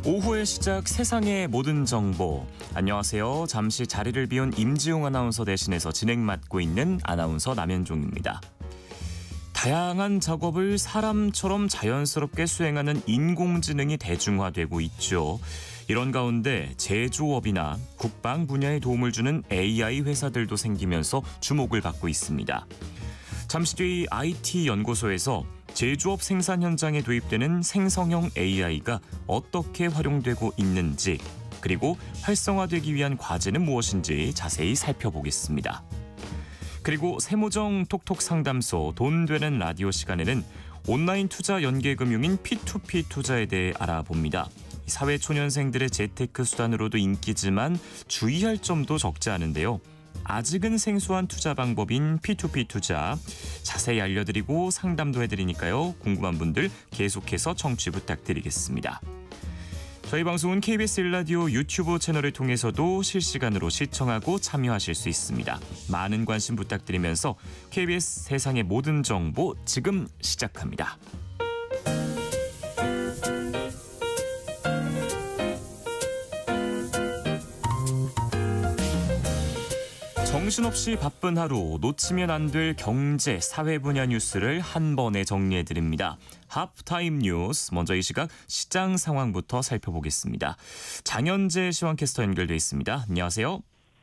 오후의 시작 세상의 모든 정보. 안녕하세요. 잠시 자리를 비운 임지용 아나운서 대신해서 진행 맡고 있는 아나운서 남현종입니다. 다양한 작업을 사람처럼 자연스럽게 수행하는 인공지능이 대중화되고 있죠. 이런 가운데 제조업이나 국방 분야에 도움을 주는 AI 회사들도 생기면서 주목을 받고 있습니다. 잠시 뒤 IT 연구소에서 제조업 생산 현장에 도입되는 생성형 AI가 어떻게 활용되고 있는지, 그리고 활성화되기 위한 과제는 무엇인지 자세히 살펴보겠습니다. 그리고 세무정 톡톡 상담소 돈 되는 라디오 시간에는 온라인 투자 연계금융인 P2P 투자에 대해 알아봅니다. 사회초년생들의 재테크 수단으로도 인기지만 주의할 점도 적지 않은데요. 아직은 생소한 투자 방법인 P2P 투자 자세히 알려드리고 상담도 해드리니까요. 궁금한 분들 계속해서 청취 부탁드리겠습니다. 저희 방송은 KBS 1라디오 유튜브 채널을 통해서도 실시간으로 시청하고 참여하실 수 있습니다. 많은 관심 부탁드리면서 KBS 세상의 모든 정보 지금 시작합니다. 정신없이 바쁜 하루, 놓치면 안 될 경제, 사회 분야 뉴스를 한 번에 정리해드립니다. 하프타임 뉴스, 먼저 이 시각 시장 상황부터 살펴보겠습니다. 장현재 시황캐스터 연결돼 있습니다. 안녕하세요.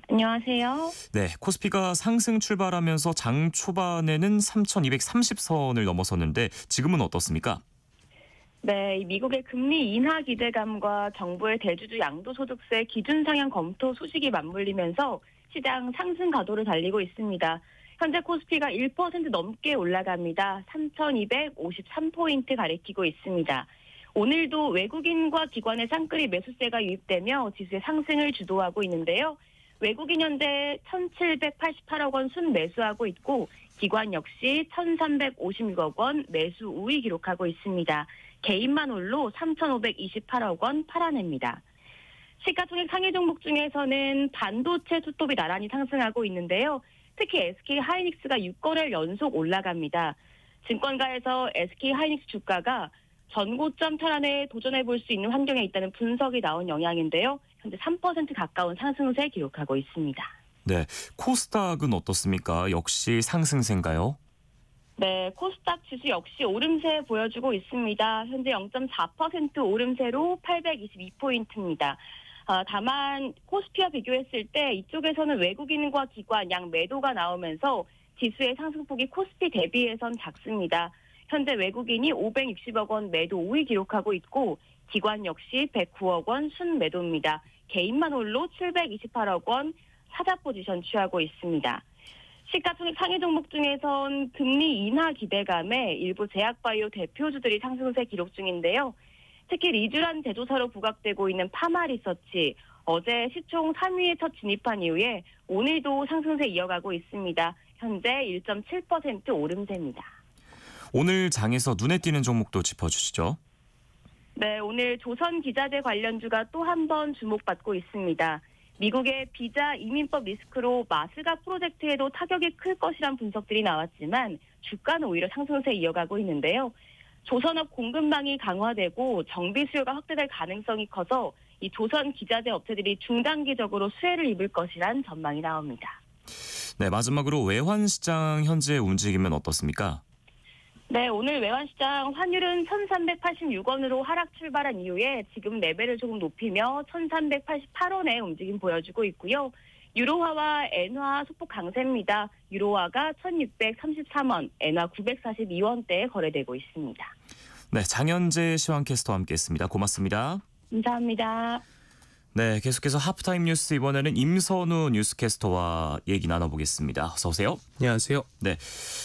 안녕하세요. 네, 코스피가 상승 출발하면서 장 초반에는 3,230선을 넘어섰는데 지금은 어떻습니까? 네, 미국의 금리 인하 기대감과 정부의 대주주 양도소득세 기준 상향 검토 소식이 맞물리면서 시장 상승 가도를 달리고 있습니다. 현재 코스피가 1% 넘게 올라갑니다. 3,253포인트 가리키고 있습니다. 오늘도 외국인과 기관의 쌍끌이 매수세가 유입되며 지수의 상승을 주도하고 있는데요. 외국인 현재 1,788억 원 순매수하고 있고 기관 역시 1,356억 원 매수 우위 기록하고 있습니다. 개인만 홀로 3,528억 원 팔아냅니다. 시가총액 상위 종목 중에서는 반도체 투톱이 나란히 상승하고 있는데요. 특히 SK하이닉스가 6거래일 연속 올라갑니다. 증권가에서 SK하이닉스 주가가 전고점 탈환에 도전해볼 수 있는 환경에 있다는 분석이 나온 영향인데요. 현재 3% 가까운 상승세 기록하고 있습니다. 네, 코스닥은 어떻습니까? 역시 상승세인가요? 네, 코스닥 지수 역시 오름세 보여주고 있습니다. 현재 0.4% 오름세로 822포인트입니다. 다만 코스피와 비교했을 때 이쪽에서는 외국인과 기관 양 매도가 나오면서 지수의 상승폭이 코스피 대비해선 작습니다. 현재 외국인이 560억 원 매도 우위 기록하고 있고 기관 역시 109억 원 순매도입니다. 개인만 홀로 728억 원 사자 포지션 취하고 있습니다. 시가총액 상위 종목 중에선 금리 인하 기대감에 일부 제약바이오 대표주들이 상승세 기록 중인데요. 특히 리쥬란 제조사로 부각되고 있는 파마리서치, 어제 시총 3위에 첫 진입한 이후에 오늘도 상승세 이어가고 있습니다. 현재 1.7% 오름세입니다. 오늘 장에서 눈에 띄는 종목도 짚어주시죠. 네, 오늘 조선기자재 관련주가 또 한 번 주목받고 있습니다. 미국의 비자 이민법 리스크로 마스가 프로젝트에도 타격이 클 것이란 분석들이 나왔지만 주가는 오히려 상승세 이어가고 있는데요. 조선업 공급망이 강화되고 정비 수요가 확대될 가능성이 커서 이 조선 기자재 업체들이 중단기적으로 수혜를 입을 것이란 전망이 나옵니다. 네, 마지막으로 외환시장 현재 움직임은 어떻습니까? 네, 오늘 외환시장 환율은 1,386원으로 하락 출발한 이후에 지금 레벨을 조금 높이며 1,388원의 움직임 보여주고 있고요. 유로화와 엔화 소폭 강세입니다. 유로화가 1,633원, 엔화 942원대에 거래되고 있습니다. 네, 장현재 시황캐스터와 함께했습니다. 고맙습니다. 감사합니다. 네, 계속해서 하프타임 뉴스 이번에는 임선우 뉴스캐스터와 얘기 나눠보겠습니다. 어서 오세요. 안녕하세요. 네,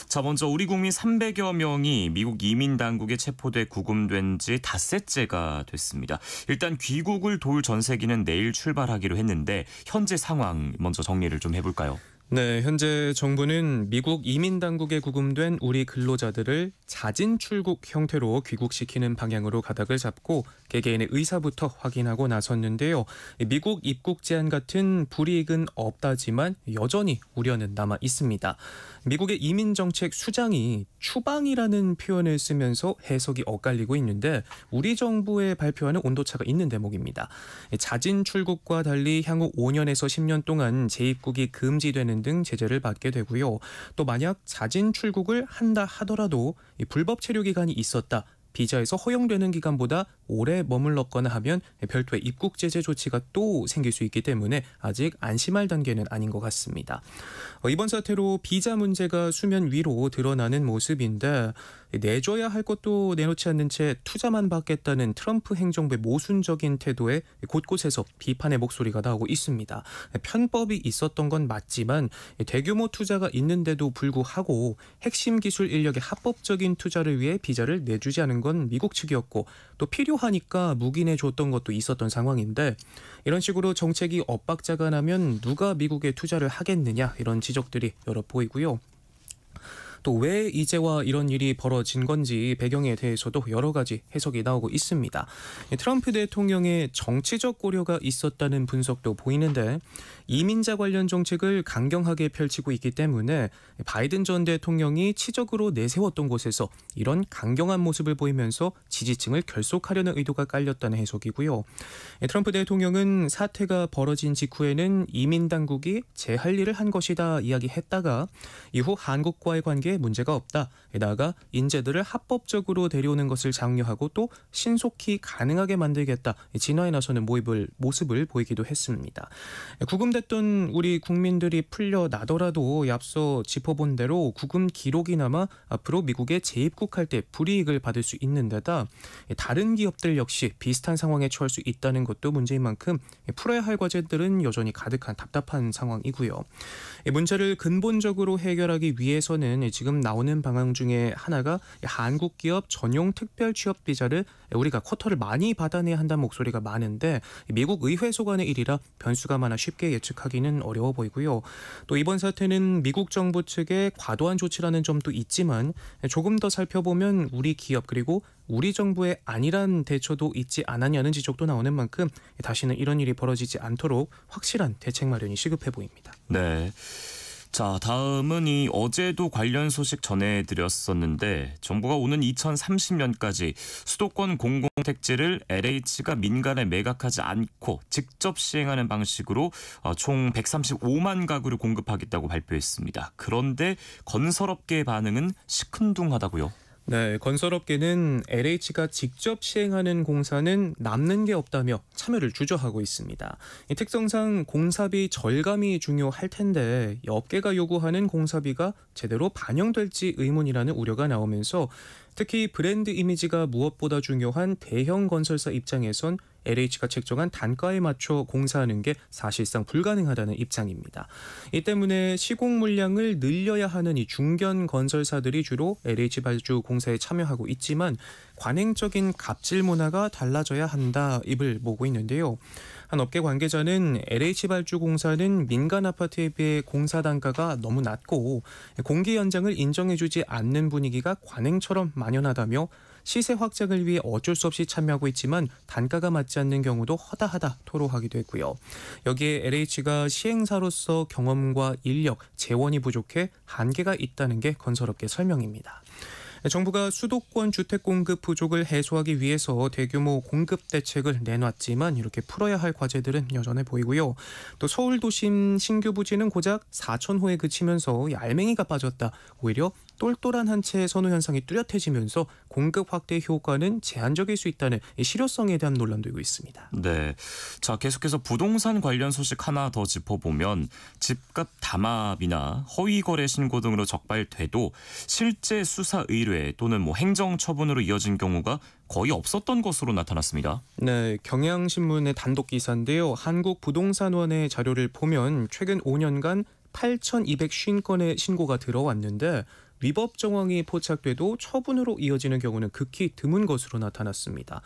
자 먼저 우리 국민 300여 명이 미국 이민 당국에 체포돼 구금된 지 닷새째가 됐습니다. 일단 귀국을 도울 전세기는 내일 출발하기로 했는데 현재 상황 먼저 정리를 좀 해볼까요? 네, 현재 정부는 미국 이민 당국에 구금된 우리 근로자들을 자진 출국 형태로 귀국시키는 방향으로 가닥을 잡고 개개인의 의사부터 확인하고 나섰는데요. 미국 입국 제한 같은 불이익은 없다지만 여전히 우려는 남아 있습니다. 미국의 이민정책 수장이 추방이라는 표현을 쓰면서 해석이 엇갈리고 있는데 우리 정부의 발표와는 온도차가 있는 대목입니다. 자진 출국과 달리 향후 5년에서 10년 동안 재입국이 금지되는 등 제재를 받게 되고요. 또 만약 자진 출국을 한다 하더라도 불법 체류 기간이 있었다. 비자에서 허용되는 기간보다 오래 머물렀거나 하면 별도의 입국 제재 조치가 또 생길 수 있기 때문에 아직 안심할 단계는 아닌 것 같습니다. 이번 사태로 비자 문제가 수면 위로 드러나는 모습인데 내줘야 할 것도 내놓지 않는 채 투자만 받겠다는 트럼프 행정부의 모순적인 태도에 곳곳에서 비판의 목소리가 나오고 있습니다. 편법이 있었던 건 맞지만 대규모 투자가 있는데도 불구하고 핵심 기술 인력의 합법적인 투자를 위해 비자를 내주지 않은 건 미국 측이었고 또 필요하니까 묵인해줬던 것도 있었던 상황인데 이런 식으로 정책이 엇박자가 나면 누가 미국에 투자를 하겠느냐 이런 지적들이 여러 보이고요. 또 왜 이제와 이런 일이 벌어진 건지 배경에 대해서도 여러 가지 해석이 나오고 있습니다. 트럼프 대통령의 정치적 고려가 있었다는 분석도 보이는데 이민자 관련 정책을 강경하게 펼치고 있기 때문에 바이든 전 대통령이 치적으로 내세웠던 곳에서 이런 강경한 모습을 보이면서 지지층을 결속하려는 의도가 깔렸다는 해석이고요. 트럼프 대통령은 사태가 벌어진 직후에는 이민 당국이 제 할 일을 한 것이다 이야기했다가 이후 한국과의 관계에 문제가 없다. 게다가 인재들을 합법적으로 데려오는 것을 장려하고 또 신속히 가능하게 만들겠다. 진화에 나서는 모습을 보이기도 했습니다. 구금됐던 우리 국민들이 풀려나더라도 앞서 짚어본 대로 구금 기록이 남아 앞으로 미국에 재입국할 때 불이익을 받을 수 있는 데다 다른 기업들 역시 비슷한 상황에 처할 수 있다는 것도 문제인 만큼 풀어야 할 과제들은 여전히 가득한 답답한 상황이고요. 문제를 근본적으로 해결하기 위해서는 지금 나오는 방안 중에 하나가 한국 기업 전용 특별 취업 비자를 우리가 쿼터를 많이 받아내야 한다는 목소리가 많은데 미국 의회 소관의 일이라 변수가 많아 쉽게 예측하기는 어려워 보이고요. 또 이번 사태는 미국 정부 측의 과도한 조치라는 점도 있지만 조금 더 살펴보면 우리 기업 그리고 우리 정부의 안일한 대처도 있지 않았냐는 지적도 나오는 만큼 다시는 이런 일이 벌어지지 않도록 확실한 대책 마련이 시급해 보입니다. 네. 자, 다음은 어제도 관련 소식 전해드렸었는데 정부가 오는 2030년까지 수도권 공공택지를 LH가 민간에 매각하지 않고 직접 시행하는 방식으로 총 135만 가구를 공급하겠다고 발표했습니다. 그런데 건설업계의 반응은 시큰둥하다고요? 네, 건설업계는 LH가 직접 시행하는 공사는 남는 게 없다며 참여를 주저하고 있습니다. 이 특성상 공사비 절감이 중요할 텐데 업계가 요구하는 공사비가 제대로 반영될지 의문이라는 우려가 나오면서 특히 브랜드 이미지가 무엇보다 중요한 대형 건설사 입장에선 LH가 책정한 단가에 맞춰 공사하는 게 사실상 불가능하다는 입장입니다. 이 때문에 시공 물량을 늘려야 하는 이 중견 건설사들이 주로 LH 발주 공사에 참여하고 있지만 관행적인 갑질 문화가 달라져야 한다 입을 모으고 있는데요. 한 업계 관계자는 LH 발주 공사는 민간 아파트에 비해 공사 단가가 너무 낮고 공기 연장을 인정해주지 않는 분위기가 관행처럼 만연하다며 시세 확장을 위해 어쩔 수 없이 참여하고 있지만 단가가 맞지 않는 경우도 허다하다 토로하기도 했고요. 여기에 LH가 시행사로서 경험과 인력, 재원이 부족해 한계가 있다는 게 건설업계 설명입니다. 정부가 수도권 주택 공급 부족을 해소하기 위해서 대규모 공급 대책을 내놨지만 이렇게 풀어야 할 과제들은 여전해 보이고요. 또 서울 도심 신규 부지는 고작 4,000호에 그치면서 알맹이가 빠졌다. 오히려 똘똘한 한 채 선호 현상이 뚜렷해지면서 공급 확대 효과는 제한적일 수 있다는 실효성에 대한 논란도 있고 있습니다. 네, 자 계속해서 부동산 관련 소식 하나 더 짚어보면 집값 담합이나 허위 거래 신고 등으로 적발돼도 실제 수사 의뢰 또는 행정 처분으로 이어진 경우가 거의 없었던 것으로 나타났습니다. 네, 경향신문의 단독 기사인데요. 한국부동산원의 자료를 보면 최근 5년간 8,250건의 신고가 들어왔는데 위법 정황이 포착돼도 처분으로 이어지는 경우는 극히 드문 것으로 나타났습니다.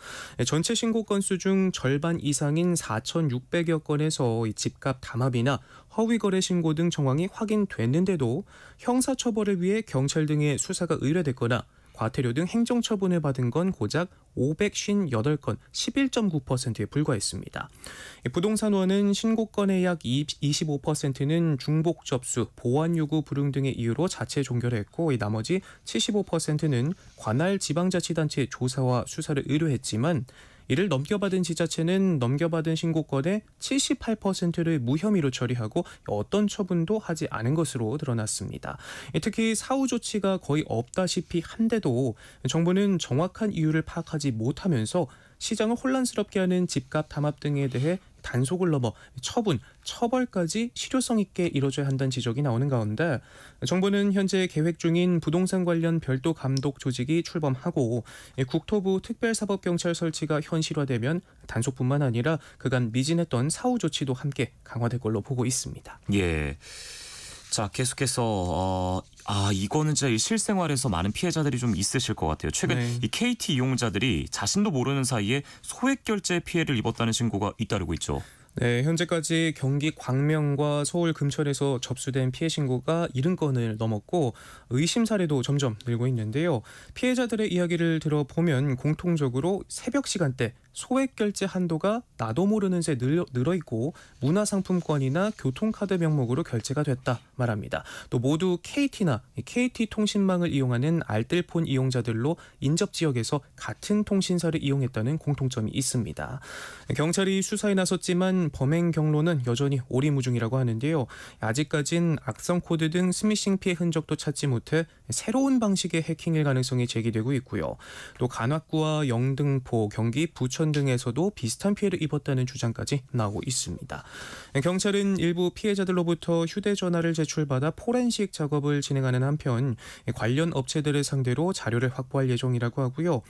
전체 신고 건수 중 절반 이상인 4,600여 건에서 이 집값 담합이나 허위 거래 신고 등 정황이 확인됐는데도 형사처벌을 위해 경찰 등의 수사가 의뢰됐거나 과태료 등 행정처분을 받은 건 고작 558건, 11.9%에 불과했습니다. 부동산원은 신고 건의 약 25%는 중복 접수, 보완 요구 불응 등의 이유로 자체 종결했고 나머지 75%는 관할 지방자치단체에 조사와 수사를 의뢰했지만 이를 넘겨받은 지자체는 넘겨받은 신고 건의 78%를 무혐의로 처리하고 어떤 처분도 하지 않은 것으로 드러났습니다. 특히 사후 조치가 거의 없다시피 한데도 정부는 정확한 이유를 파악하지 못하면서 시장을 혼란스럽게 하는 집값 담합 등에 대해 단속을 넘어 처분, 처벌까지 실효성 있게 이뤄져야 한다는 지적이 나오는 가운데 정부는 현재 계획 중인 부동산 관련 별도 감독 조직이 출범하고 국토부 특별사법경찰 설치가 현실화되면 단속뿐만 아니라 그간 미진했던 사후 조치도 함께 강화될 걸로 보고 있습니다. 예. 자, 계속해서 이거는 진짜 실생활에서 많은 피해자들이 좀 있으실 것 같아요. 최근 이 KT 이용자들이 자신도 모르는 사이에 소액 결제 피해를 입었다는 신고가 잇따르고 있죠. 네, 현재까지 경기 광명과 서울 금천에서 접수된 피해 신고가 70건을 넘었고 의심 사례도 점점 늘고 있는데요. 피해자들의 이야기를 들어보면 공통적으로 새벽 시간대 소액 결제 한도가 나도 모르는 새 늘어 있고 문화상품권이나 교통카드 명목으로 결제가 됐다 말합니다. 또 모두 KT나 KT통신망을 이용하는 알뜰폰 이용자들로 인접 지역에서 같은 통신사를 이용했다는 공통점이 있습니다. 경찰이 수사에 나섰지만 범행 경로는 여전히 오리무중이라고 하는데요. 아직까진 악성 코드 등 스미싱 피해 흔적도 찾지 못해 새로운 방식의 해킹일 가능성이 제기되고 있고요. 또 관악구와 영등포, 경기 부천 등에서도 비슷한 피해를 입었다는 주장까지 나오고 있습니다. 경찰은 일부 피해자들로부터 휴대전화를 제출받아 포렌식 작업을 진행하는 한편 관련 업체들을 상대로 자료를 확보할 예정이라고 하고요.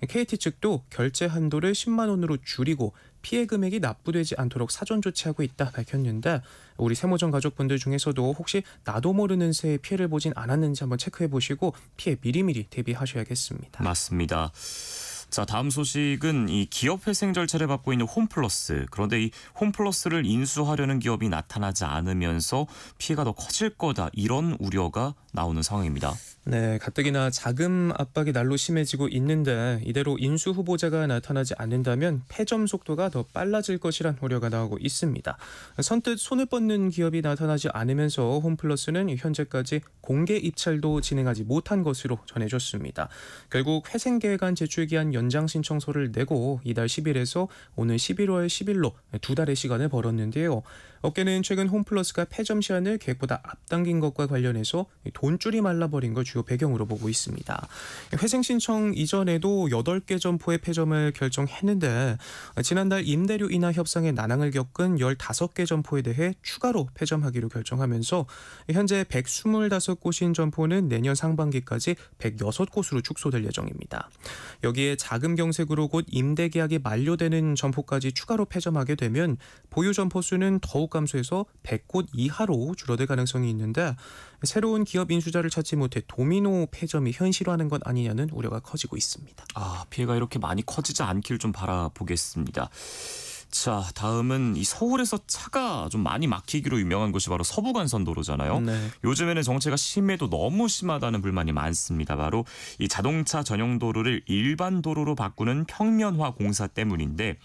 KT 측도 결제 한도를 10만 원으로 줄이고 피해 금액이 납부되지 않도록 사전 조치하고 있다 밝혔는데 우리 세모전 가족분들 중에서도 혹시 나도 모르는 새에 피해를 보진 않았는지 한번 체크해 보시고 피해 미리미리 대비하셔야겠습니다. 맞습니다. 자, 다음 소식은 이 기업 회생 절차를 밟고 있는 홈플러스. 그런데 이 홈플러스를 인수하려는 기업이 나타나지 않으면서 피해가 더 커질 거다. 이런 우려가 나오는 상황입니다. 네, 가뜩이나 자금 압박이 날로 심해지고 있는데 이대로 인수 후보자가 나타나지 않는다면 폐점 속도가 더 빨라질 것이란 우려가 나오고 있습니다. 선뜻 손을 뻗는 기업이 나타나지 않으면서 홈플러스는 현재까지 공개 입찰도 진행하지 못한 것으로 전해졌습니다. 결국 회생계획안 제출기한 연장 신청서를 내고 이달 10일에서 오늘 11월 10일로 두 달의 시간을 벌었는데요. 업계는 최근 홈플러스가 폐점 시한을 계획보다 앞당긴 것과 관련해서 돈줄이 말라버린 걸 주요 배경으로 보고 있습니다. 회생 신청 이전에도 8개 점포의 폐점을 결정했는데 지난달 임대료 인하 협상에 난항을 겪은 15개 점포에 대해 추가로 폐점하기로 결정하면서 현재 125곳인 점포는 내년 상반기까지 106곳으로 축소될 예정입니다. 여기에 자금 경색으로 곧 임대 계약이 만료되는 점포까지 추가로 폐점하게 되면 보유 점포 수는 더욱 감소해서 100곳 이하로 줄어들 가능성이 있는데 새로운 기업 인수자를 찾지 못해 도미노 폐점이 현실화하는 것 아니냐는 우려가 커지고 있습니다. 피해가 이렇게 많이 커지지 않길 좀 바라보겠습니다. 자, 다음은 이 서울에서 차가 좀 많이 막히기로 유명한 곳이 바로 서부간선도로잖아요. 네. 요즘에는 정체가 심해도 너무 심하다는 불만이 많습니다. 바로 이 자동차 전용 도로를 일반 도로로 바꾸는 평면화 공사 때문인데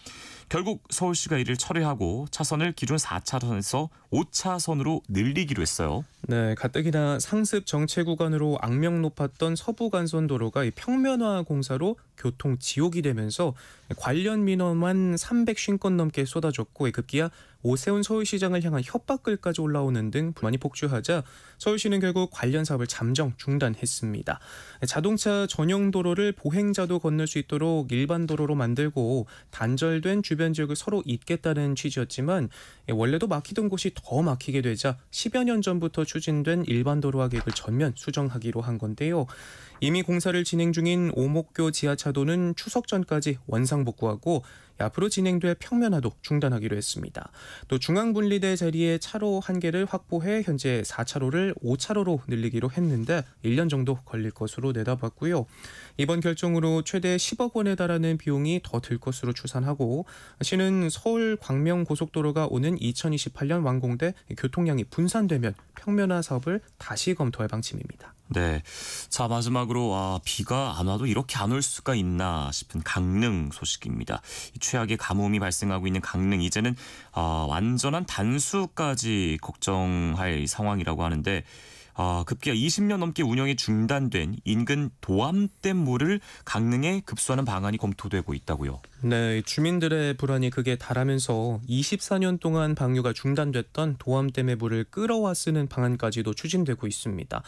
결국 서울시가 이를 철회하고 차선을 기존 4차선에서 5차선으로 늘리기로 했어요. 네, 가뜩이나 상습 정체 구간으로 악명 높았던 서부간선도로가 평면화 공사로 교통 지옥이 되면서 관련 민원만 350건 넘게 쏟아졌고 급기야 오세훈 서울시장을 향한 협박글까지 올라오는 등 불만이 폭주하자 서울시는 결국 관련 사업을 잠정 중단했습니다. 자동차 전용 도로를 보행자도 건널 수 있도록 일반 도로로 만들고 단절된 주변 지역을 서로 잇겠다는 취지였지만 원래도 막히던 곳이 더 막히게 되자 10여 년 전부터 추진된 일반 도로화 계획을 전면 수정하기로 한 건데요. 이미 공사를 진행 중인 오목교 지하차도는 추석 전까지 원상복구하고 앞으로 진행돼 평면화도 중단하기로 했습니다. 또 중앙분리대 자리에 차로 1개를 확보해 현재 4차로를 5차로로 늘리기로 했는데 1년 정도 걸릴 것으로 내다봤고요. 이번 결정으로 최대 10억 원에 달하는 비용이 더 들 것으로 추산하고 시는 서울 광명고속도로가 오는 2028년 완공돼 교통량이 분산되면 평면화 사업을 다시 검토할 방침입니다. 네. 자, 마지막으로 비가 안 와도 이렇게 안 올 수가 있나 싶은 강릉 소식입니다. 최악의 가뭄이 발생하고 있는 강릉, 이제는 완전한 단수까지 걱정할 상황이라고 하는데 급기야 20년 넘게 운영이 중단된 인근 도암댐 물을 강릉에 급수하는 방안이 검토되고 있다고요. 네, 주민들의 불안이 극에 달하면서 24년 동안 방류가 중단됐던 도암댐의 물을 끌어와 쓰는 방안까지도 추진되고 있습니다.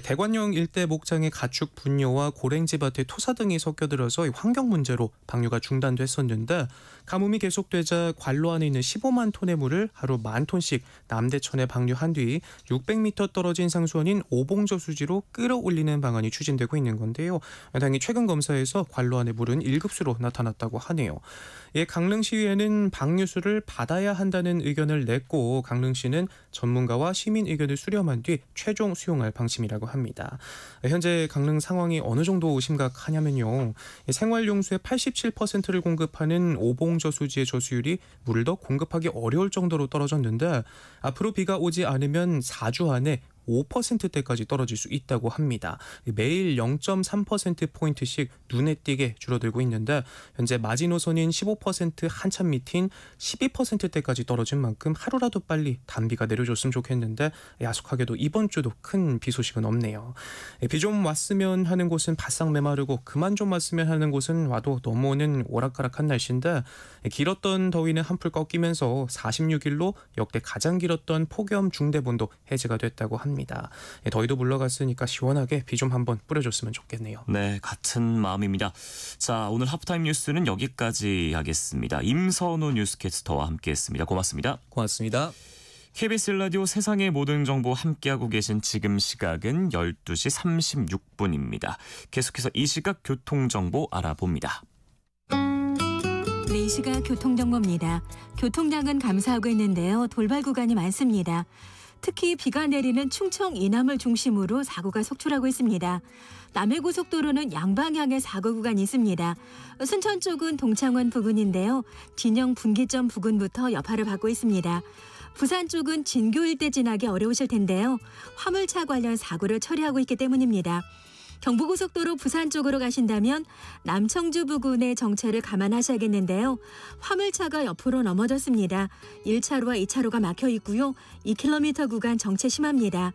대관령 일대 목장의 가축 분뇨와 고랭지밭의 토사 등이 섞여들어서 환경 문제로 방류가 중단됐었는데 가뭄이 계속되자 관로 안에 있는 15만 톤의 물을 하루 10,000톤씩 남대천에 방류한 뒤 600m 떨어진 상수원인 오봉저수지로 끌어올리는 방안이 추진되고 있는 건데요. 당이 최근 검사에서 관로 안의 물은 1급수로 나타났다고 하네요. 강릉시의회는 방류수를 받아야 한다는 의견을 냈고 강릉시는 전문가와 시민 의견을 수렴한 뒤 최종 수용할 방침이라고 합니다. 현재 강릉 상황이 어느 정도 심각하냐면요. 생활용수의 87%를 공급하는 오봉저수지의 저수율이 물을 더 공급하기 어려울 정도로 떨어졌는데 앞으로 비가 오지 않으면 4주 안에 5%대까지 떨어질 수 있다고 합니다. 매일 0.3%포인트씩 눈에 띄게 줄어들고 있는데 현재 마지노선인 15% 한참 밑인 12%대까지 떨어진 만큼 하루라도 빨리 단비가 내려줬으면 좋겠는데 야속하게도 이번 주도 큰 비 소식은 없네요. 비 좀 왔으면 하는 곳은 바싹 메마르고 그만 좀 왔으면 하는 곳은 와도 넘어오는 오락가락한 날씨인데 길었던 더위는 한풀 꺾이면서 46일로 역대 가장 길었던 폭염 중대본도 해제가 됐다고 합니다. 더위도 물러갔으니까 시원하게 비 좀 한번 뿌려줬으면 좋겠네요. 네, 같은 마음입니다. 자, 오늘 하프타임 뉴스는 여기까지 하겠습니다. 임선우 뉴스캐스터와 함께했습니다. 고맙습니다. 고맙습니다. KBS 라디오 세상의 모든 정보 함께하고 계신 지금 시각은 12시 36분입니다. 계속해서 이 시각 교통정보 알아봅니다. 네, 이 시각 교통정보입니다. 교통량은 감소하고 있는데요. 돌발 구간이 많습니다. 특히 비가 내리는 충청 이남을 중심으로 사고가 속출하고 있습니다. 남해고속도로는 양방향에 사고 구간이 있습니다. 순천 쪽은 동창원 부근인데요. 진영 분기점 부근부터 여파를 받고 있습니다. 부산 쪽은 진교 일대 지나기 어려우실 텐데요. 화물차 관련 사고를 처리하고 있기 때문입니다. 경부고속도로 부산 쪽으로 가신다면 남청주 부근의 정체를 감안하셔야겠는데요. 화물차가 옆으로 넘어졌습니다. 1차로와 2차로가 막혀 있고요. 2km 구간 정체 심합니다.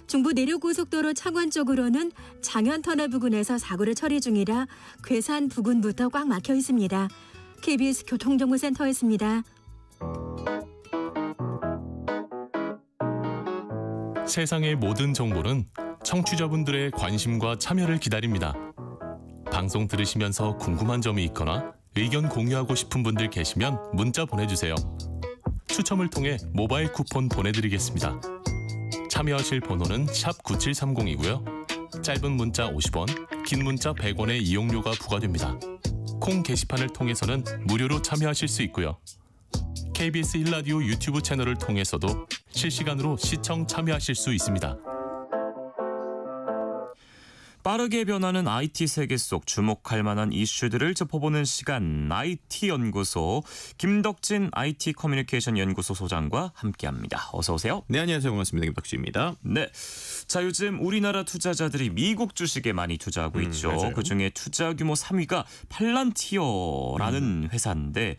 중부 내륙고속도로 창원 쪽으로는 장현터널 부근에서 사고를 처리 중이라 괴산 부근부터 꽉 막혀 있습니다. KBS 교통정보센터였습니다. 세상의 모든 정보는 청취자분들의 관심과 참여를 기다립니다. 방송 들으시면서 궁금한 점이 있거나 의견 공유하고 싶은 분들 계시면 문자 보내주세요. 추첨을 통해 모바일 쿠폰 보내드리겠습니다. 참여하실 번호는 샵 9730이고요. 짧은 문자 50원, 긴 문자 100원의 이용료가 부과됩니다. 콩 게시판을 통해서는 무료로 참여하실 수 있고요. KBS 1라디오 유튜브 채널을 통해서도 실시간으로 시청 참여하실 수 있습니다. 빠르게 변하는 IT 세계 속 주목할 만한 이슈들을 짚어보는 시간, IT 연구소 김덕진 IT 커뮤니케이션 연구소 소장과 함께합니다. 어서 오세요. 네, 안녕하세요. 반갑습니다. 김덕진입니다. 네, 자 요즘 우리나라 투자자들이 미국 주식에 많이 투자하고 있죠. 맞아요. 그중에 투자 규모 3위가 팔란티어라는 회사인데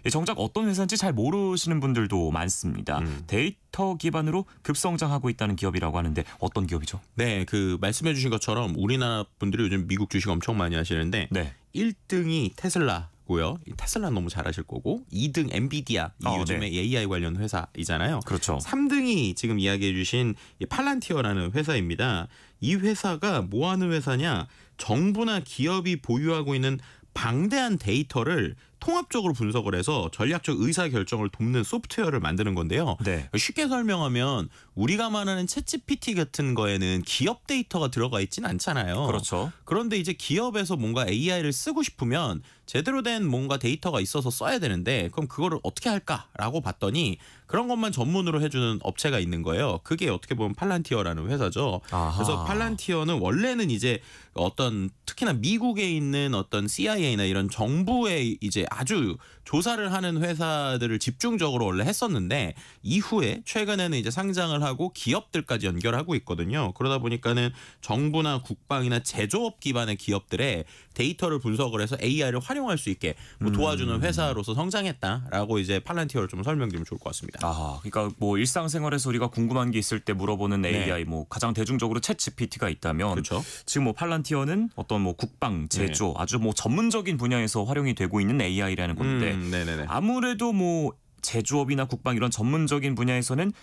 정작 어떤 회사인지 잘 모르시는 분들도 많습니다. 데이터 기반으로 급성장하고 있다는 기업이라고 하는데 어떤 기업이죠? 네, 말씀해 주신 것처럼 우리나라 분들이 요즘 미국 주식 엄청 많이 하시는데 네. 1등이 테슬라고요. 테슬라 너무 잘 아실 거고 2등 엔비디아, 요즘에 네. AI 관련 회사이잖아요. 그렇죠. 3등이 지금 이야기해 주신 팔란티어라는 회사입니다. 이 회사가 뭐 하는 회사냐? 정부나 기업이 보유하고 있는 방대한 데이터를 통합적으로 분석을 해서 전략적 의사결정을 돕는 소프트웨어를 만드는 건데요. 네. 쉽게 설명하면 우리가 말하는 챗GPT 같은 거에는 기업 데이터가 들어가 있진 않잖아요. 그렇죠. 그런데 이제 기업에서 뭔가 AI를 쓰고 싶으면 제대로 된 뭔가 데이터가 있어서 써야 되는데 그럼 그거를 어떻게 할까라고 봤더니 그런 것만 전문으로 해주는 업체가 있는 거예요. 그게 어떻게 보면 팔란티어라는 회사죠. 아하. 그래서 팔란티어는 원래는 이제 어떤 특히나 미국에 있는 어떤 CIA나 이런 정부의 이제 아주 조사를 하는 회사들을 집중적으로 원래 했었는데 이후에 최근에는 이제 상장을 하고 기업들까지 연결하고 있거든요. 그러다 보니까는 정부나 국방이나 제조업 기반의 기업들의 데이터를 분석을 해서 AI를 활용할 수 있게 뭐 도와주는 회사로서 성장했다라고 이제 팔란티어를 좀 설명드리면 좋을 것 같습니다. 아, 그러니까 뭐 일상생활에서 우리가 궁금한 게 있을 때 물어보는 AI, 뭐 가장 대중적으로 챗GPT가 있다면, 그렇죠. 지금 뭐 팔란티어는 어떤 뭐 국방, 제조, 아주 뭐 전문적인 분야에서 활용이 되고 있는 AI라는 건데, 네네네. 아무래도 뭐 제조업이나 국방 이런 전문적인 분야에서는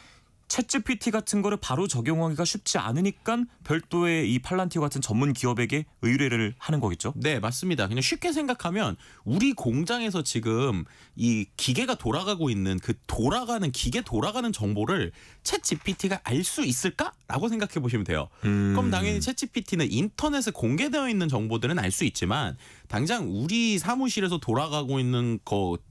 챗GPT 같은 거를 바로 적용하기가 쉽지 않으니까 별도의 이 팔란티어 같은 전문 기업에게 의뢰를 하는 거겠죠? 네, 맞습니다. 그냥 쉽게 생각하면 우리 공장에서 지금 이 기계가 돌아가고 있는 그 돌아가는 기계 돌아가는 정보를 챗GPT가 알 수 있을까라고 생각해 보시면 돼요. 그럼 당연히 챗GPT는 인터넷에 공개되어 있는 정보들은 알 수 있지만 당장 우리 사무실에서 돌아가고 있는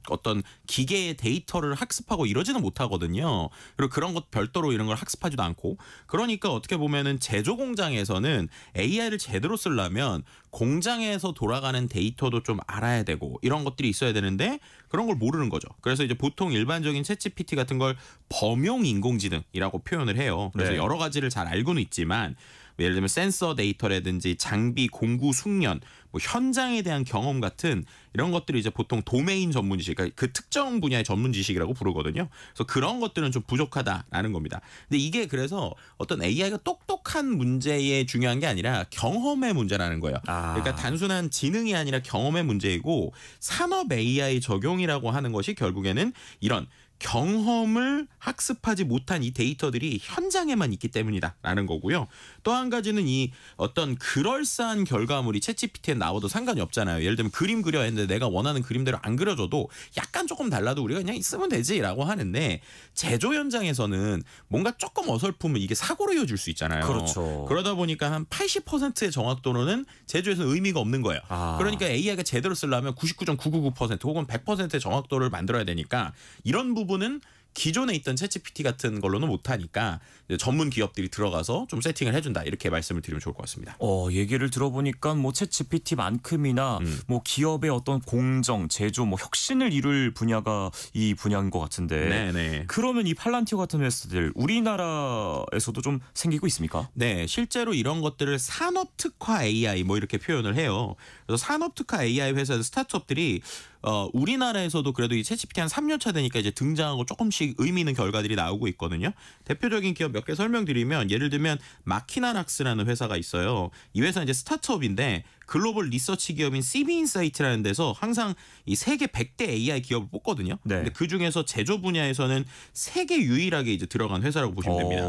어떤 기계의 데이터를 학습하고 이러지는 못하거든요. 그리고 그런 것 별도로 이런 걸 학습하지도 않고, 그러니까 어떻게 보면은 제조 공장에서는 AI를 제대로 쓰려면 공장에서 돌아가는 데이터도 좀 알아야 되고 이런 것들이 있어야 되는데 그런 걸 모르는 거죠. 그래서 이제 보통 일반적인 챗GPT 같은 걸 범용 인공지능이라고 표현을 해요. 그래서 네. 여러 가지를 잘 알고는 있지만 예를 들면 센서 데이터라든지 장비, 공구, 숙련, 뭐 현장에 대한 경험 같은 이런 것들이 이제 보통 도메인 전문 지식, 그러니까 그 특정 분야의 전문 지식이라고 부르거든요. 그래서 그런 것들은 좀 부족하다라는 겁니다. 근데 이게 그래서 어떤 AI가 똑똑한 문제에 중요한 게 아니라 경험의 문제라는 거예요. 그러니까 단순한 지능이 아니라 경험의 문제이고, 산업 AI 적용이라고 하는 것이 결국에는 이런 경험을 학습하지 못한 이 데이터들이 현장에만 있기 때문이다라는 거고요. 또 한 가지는 이 어떤 그럴싸한 결과물이 챗GPT에 나와도 상관이 없잖아요. 예를 들면 그림 그려 했는데 내가 원하는 그림대로 안 그려줘도 약간 조금 달라도 우리가 그냥 쓰면 되지라고 하는데, 제조 현장에서는 뭔가 조금 어설프면 이게 사고로 이어질 수 있잖아요. 그렇죠. 그러다 보니까 한 80%의 정확도로는 제조에서 의미가 없는 거예요. 그러니까 AI가 제대로 쓰려면 99.999% 혹은 100%의 정확도를 만들어야 되니까 이런 부분은 기존에 있던 챗GPT 같은 걸로는 못하니까 전문 기업들이 들어가서 좀 세팅을 해준다, 이렇게 말씀을 드리면 좋을 것 같습니다. 얘기를 들어보니까 뭐 챗GPT만큼이나 뭐 기업의 어떤 공정, 제조, 뭐 혁신을 이룰 분야가 이 분야인 것 같은데, 네네. 그러면 이 팔란티어 같은 회사들 우리나라에서도 좀 생기고 있습니까? 네, 실제로 이런 것들을 산업 특화 AI 뭐 이렇게 표현을 해요. 그래서 산업 특화 AI 회사 스타트업들이 우리나라에서도 그래도 이 챗GPT 한 3년 차 되니까 이제 등장하고 조금씩 의미 있는 결과들이 나오고 있거든요. 대표적인 기업 몇 개 설명드리면, 예를 들면 마키나락스라는 회사가 있어요. 이 회사 이제 스타트업인데 글로벌 리서치 기업인 CB인사이트라는 데서 항상 이 세계 100대 AI 기업을 뽑거든요. 네. 근데 그 중에서 제조 분야에서는 세계 유일하게 이제 들어간 회사라고 보시면 됩니다.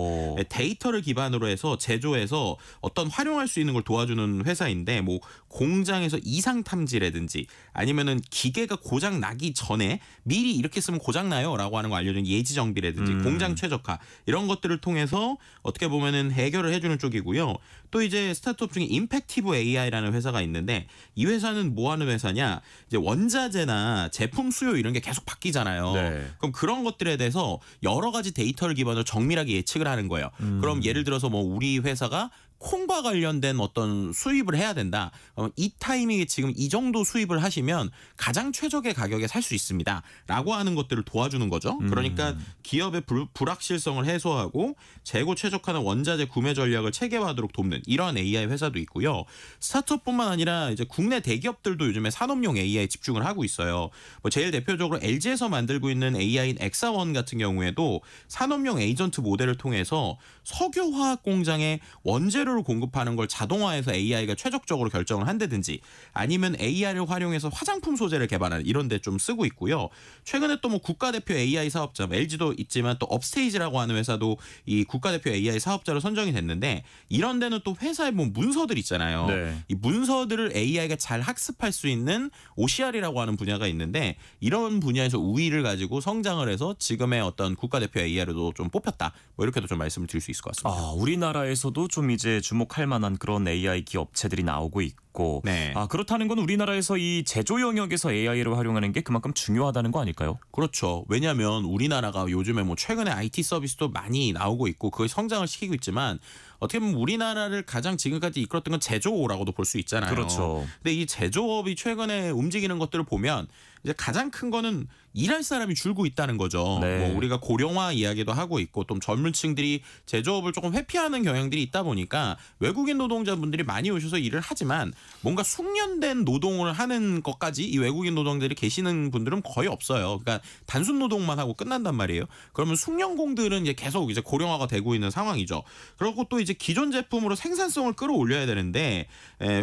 데이터를 기반으로 해서 제조해서 어떤 활용할 수 있는 걸 도와주는 회사인데, 뭐 공장에서 이상 탐지라든지 아니면은 기계가 고장 나기 전에 미리 이렇게 쓰면 고장 나요라고 하는 거 알려주는 예지 정비라든지 공장 최적화, 이런 것들을 통해서 어떻게 보면은 해결을 해주는 쪽이고요. 또 이제 스타트업 중에 임팩티브 AI라는 회사가 있는데, 이 회사는 뭐 하는 회사냐, 이제 원자재나 제품 수요 이런 게 계속 바뀌잖아요. 네. 그럼 그런 것들에 대해서 여러 가지 데이터를 기반으로 정밀하게 예측을 하는 거예요. 그럼 예를 들어서 뭐 우리 회사가 콩과 관련된 어떤 수입을 해야 된다. 이 타이밍에 지금 이 정도 수입을 하시면 가장 최적의 가격에 살 수 있습니다. 라고 하는 것들을 도와주는 거죠. 그러니까 기업의 불확실성을 해소하고 재고 최적화나 원자재 구매 전략을 체계화하도록 돕는 이런 AI 회사도 있고요. 스타트업뿐만 아니라 이제 국내 대기업들도 요즘에 산업용 AI에 집중을 하고 있어요. 뭐 제일 대표적으로 LG에서 만들고 있는 AI인 엑사원 같은 경우에도 산업용 에이전트 모델을 통해서 석유화학 공장에 원재료를 공급하는 걸 자동화해서 AI가 최적적으로 결정을 한다든지, 아니면 AI를 활용해서 화장품 소재를 개발하는 이런 데 좀 쓰고 있고요. 최근에 또 뭐 국가대표 AI 사업자, LG도 있지만 또 업스테이지라고 하는 회사도 이 국가대표 AI 사업자로 선정이 됐는데, 이런 데는 또 회사의 뭐 문서들 있잖아요. 네. 이 문서들을 AI가 잘 학습할 수 있는 OCR이라고 하는 분야가 있는데, 이런 분야에서 우위를 가지고 성장을 해서 지금의 어떤 국가대표 AI로도 좀 뽑혔다. 뭐 이렇게도 좀 말씀을 드릴 수 있을 것 같습니다. 우리나라에서도 좀 이제 이제 주목할 만한 그런 AI 기업체들이 나오고 있고 네. 그렇다는 건 우리나라에서 이 제조 영역에서 AI를 활용하는 게 그만큼 중요하다는 거 아닐까요? 그렇죠. 왜냐하면 우리나라가 요즘에 뭐 최근에 IT 서비스도 많이 나오고 있고 그걸 성장을 시키고 있지만 어떻게 보면 우리나라를 가장 지금까지 이끌었던 건 제조라고도 볼 수 있잖아요. 그렇죠. 근데 이 제조업이 최근에 움직이는 것들을 보면 이제 가장 큰 거는 일할 사람이 줄고 있다는 거죠. 네. 뭐 우리가 고령화 이야기도 하고 있고 또 젊은층들이 제조업을 조금 회피하는 경향들이 있다 보니까 외국인 노동자분들이 많이 오셔서 일을 하지만 뭔가 숙련된 노동을 하는 것까지 이 외국인 노동자들이 계시는 분들은 거의 없어요. 그러니까 단순 노동만 하고 끝난단 말이에요. 그러면 숙련공들은 이제 계속 이제 고령화가 되고 있는 상황이죠. 그리고 또 이제 기존 제품으로 생산성을 끌어올려야 되는데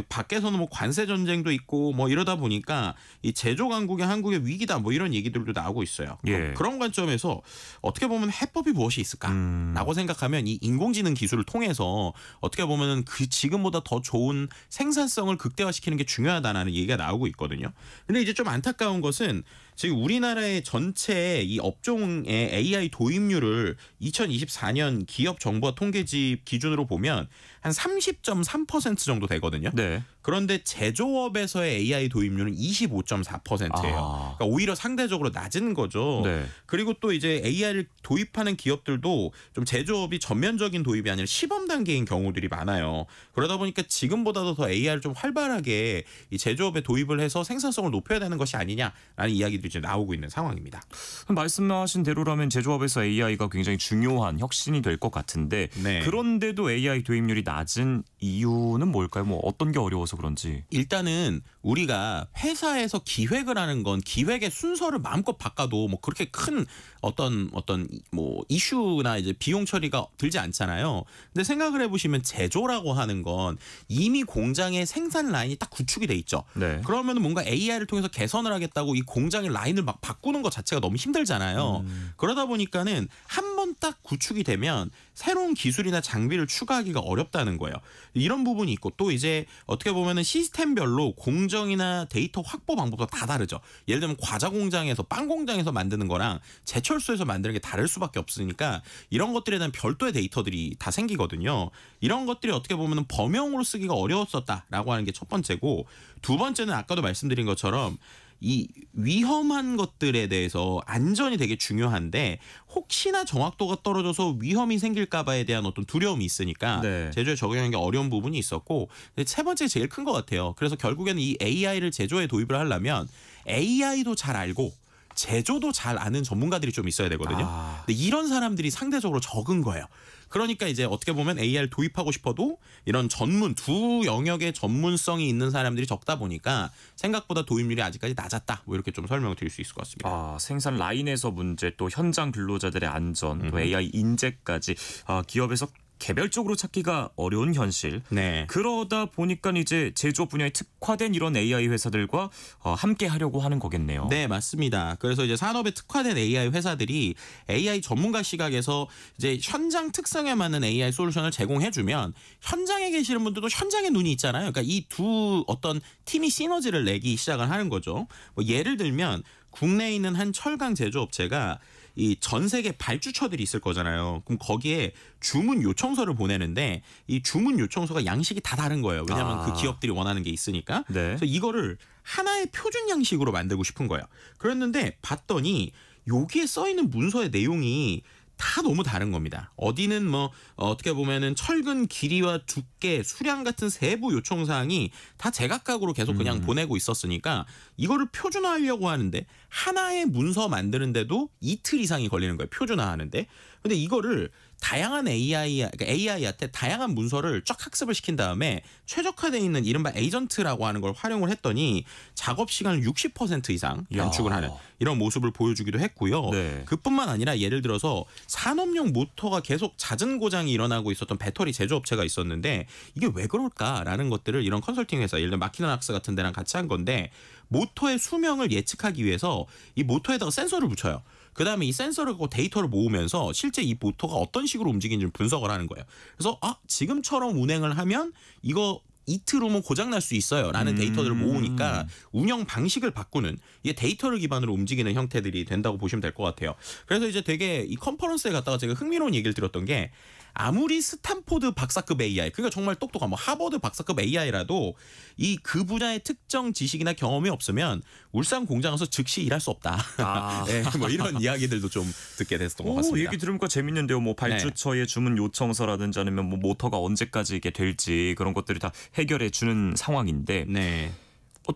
밖에서는 뭐 관세 전쟁도 있고 뭐 이러다 보니까 이 제조 강국의 한국의 위기다 뭐 이런 얘기들도 나오고 있어요. 예. 그런 관점에서 어떻게 보면 해법이 무엇이 있을까라고 생각하면 이 인공지능 기술을 통해서 어떻게 보면 그 지금보다 더 좋은 생산성을 극대화시키는 게 중요하다는 얘기가 나오고 있거든요. 근데 이제 좀 안타까운 것은 지금 우리나라의 전체 이 업종의 AI 도입률을 2024년 기업 정보화 통계집 기준으로 보면 한 30.3% 정도 되거든요. 네. 그런데 제조업에서의 AI 도입률은 25.4%예요. 그러니까 오히려 상대적으로 낮은 거죠. 네. 그리고 또 이제 AI를 도입하는 기업들도 좀 제조업이 전면적인 도입이 아니라 시범 단계인 경우들이 많아요. 그러다 보니까 지금보다도 더 AI를 좀 활발하게 이 제조업에 도입을 해서 생산성을 높여야 되는 것이 아니냐라는 이야기들이 이제 나오고 있는 상황입니다. 말씀하신 대로라면 제조업에서 AI가 굉장히 중요한 혁신이 될 것 같은데 네. 그런데도 AI 도입률이 낮은 이유는 뭘까요? 뭐 어떤 게 어려워서 그런지. 일단은 우리가 회사에서 기획을 하는 건 기획의 순서를 마음껏 바꿔도 뭐 그렇게 큰 어떤 뭐 이슈나 이제 비용 처리가 들지 않잖아요. 근데 생각을 해보시면 제조라고 하는 건 이미 공장의 생산 라인이 딱 구축이 돼 있죠. 네. 그러면 뭔가 AI를 통해서 개선을 하겠다고 이 공장의 라인을 막 바꾸는 것 자체가 너무 힘들잖아요. 그러다 보니까는 한 번 딱 구축이 되면 새로운 기술이나 장비를 추가하기가 어렵다는 거예요. 이런 부분이 있고 또 이제 어떻게 보면은 시스템별로 공정이나 데이터 확보 방법도 다 다르죠. 예를 들면 과자 공장에서 빵 공장에서 만드는 거랑 제철소에서 만드는 게 다를 수밖에 없으니까 이런 것들에 대한 별도의 데이터들이 다 생기거든요. 이런 것들이 어떻게 보면은 범용으로 쓰기가 어려웠었다라고 하는 게 첫 번째고 두 번째는 아까도 말씀드린 것처럼 이 위험한 것들에 대해서 안전이 되게 중요한데 혹시나 정확도가 떨어져서 위험이 생길까 봐에 대한 어떤 두려움이 있으니까 네. 제조에 적용하는 게 어려운 부분이 있었고 세 번째 제일 큰 것 같아요. 그래서 결국에는 이 AI를 제조에 도입을 하려면 AI도 잘 알고 제조도 잘 아는 전문가들이 좀 있어야 되거든요. 근데 이런 사람들이 상대적으로 적은 거예요. 그러니까 이제 어떻게 보면 AI를 도입하고 싶어도 이런 전문 두 영역의 전문성이 있는 사람들이 적다 보니까 생각보다 도입률이 아직까지 낮았다. 뭐 이렇게 좀 설명을 드릴 수 있을 것 같습니다. 생산 라인에서 문제 또 현장 근로자들의 안전 또 AI 인재까지 기업에서 개별적으로 찾기가 어려운 현실. 네. 그러다 보니까 이제 제조업 분야에 특화된 이런 AI 회사들과 함께 하려고 하는 거겠네요. 네, 맞습니다. 그래서 이제 산업에 특화된 AI 회사들이 AI 전문가 시각에서 이제 현장 특성에 맞는 AI 솔루션을 제공해주면 현장에 계시는 분들도 현장에 눈이 있잖아요. 그러니까 이 두 어떤 팀이 시너지를 내기 시작을 하는 거죠. 뭐 예를 들면 국내에 있는 한 철강 제조업체가 이 전 세계 발주처들이 있을 거잖아요. 그럼 거기에 주문 요청서를 보내는데 이 주문 요청서가 양식이 다 다른 거예요. 왜냐하면 그 기업들이 원하는 게 있으니까. 네. 그래서 이거를 하나의 표준 양식으로 만들고 싶은 거예요. 그랬는데 봤더니 여기에 써 있는 문서의 내용이 다 너무 다른 겁니다. 어디는 뭐 어떻게 보면은 철근 길이와 두께, 수량 같은 세부 요청 사항이 다 제각각으로 계속 그냥 보내고 있었으니까 이거를 표준화하려고 하는데 하나의 문서 만드는데도 이틀 이상이 걸리는 거예요. 표준화하는데. 근데 이거를 다양한 AI한테 다양한 문서를 쫙 학습을 시킨 다음에 최적화되어 있는 이른바 에이전트라고 하는 걸 활용을 했더니 작업 시간을 60% 이상 단축을 하는 이런 모습을 보여주기도 했고요. 네. 그뿐만 아니라 예를 들어서 산업용 모터가 계속 잦은 고장이 일어나고 있었던 배터리 제조업체가 있었는데 이게 왜 그럴까라는 것들을 이런 컨설팅 회사, 예를 들면 마키나낙스 같은 데랑 같이 한 건데 모터의 수명을 예측하기 위해서 이 모터에다가 센서를 붙여요. 그다음에 이 센서를 갖고 데이터를 모으면서 실제 이 모터가 어떤 식으로 움직이는지 분석을 하는 거예요. 그래서 지금처럼 운행을 하면 이거 이틀 후면 고장날 수 있어요 라는 데이터들을 모으니까 운영 방식을 바꾸는 이게 데이터를 기반으로 움직이는 형태들이 된다고 보시면 될 것 같아요. 그래서 이제 되게 이 컨퍼런스에 갔다가 제가 흥미로운 얘기를 들었던 게 아무리 스탠포드 박사급 AI, 그러니까 정말 똑똑한 뭐 하버드 박사급 AI라도 이 그 분야의 특정 지식이나 경험이 없으면 울산 공장에서 즉시 일할 수 없다. 네, 뭐 이런 이야기들도 좀 듣게 됐던 것 같습니다. 얘기 들으니까 재밌는데요. 뭐 발주처의 주문 요청서라든지 아니면 뭐 모터가 언제까지 이게 될지 그런 것들이 다 해결해 주는 상황인데. 네.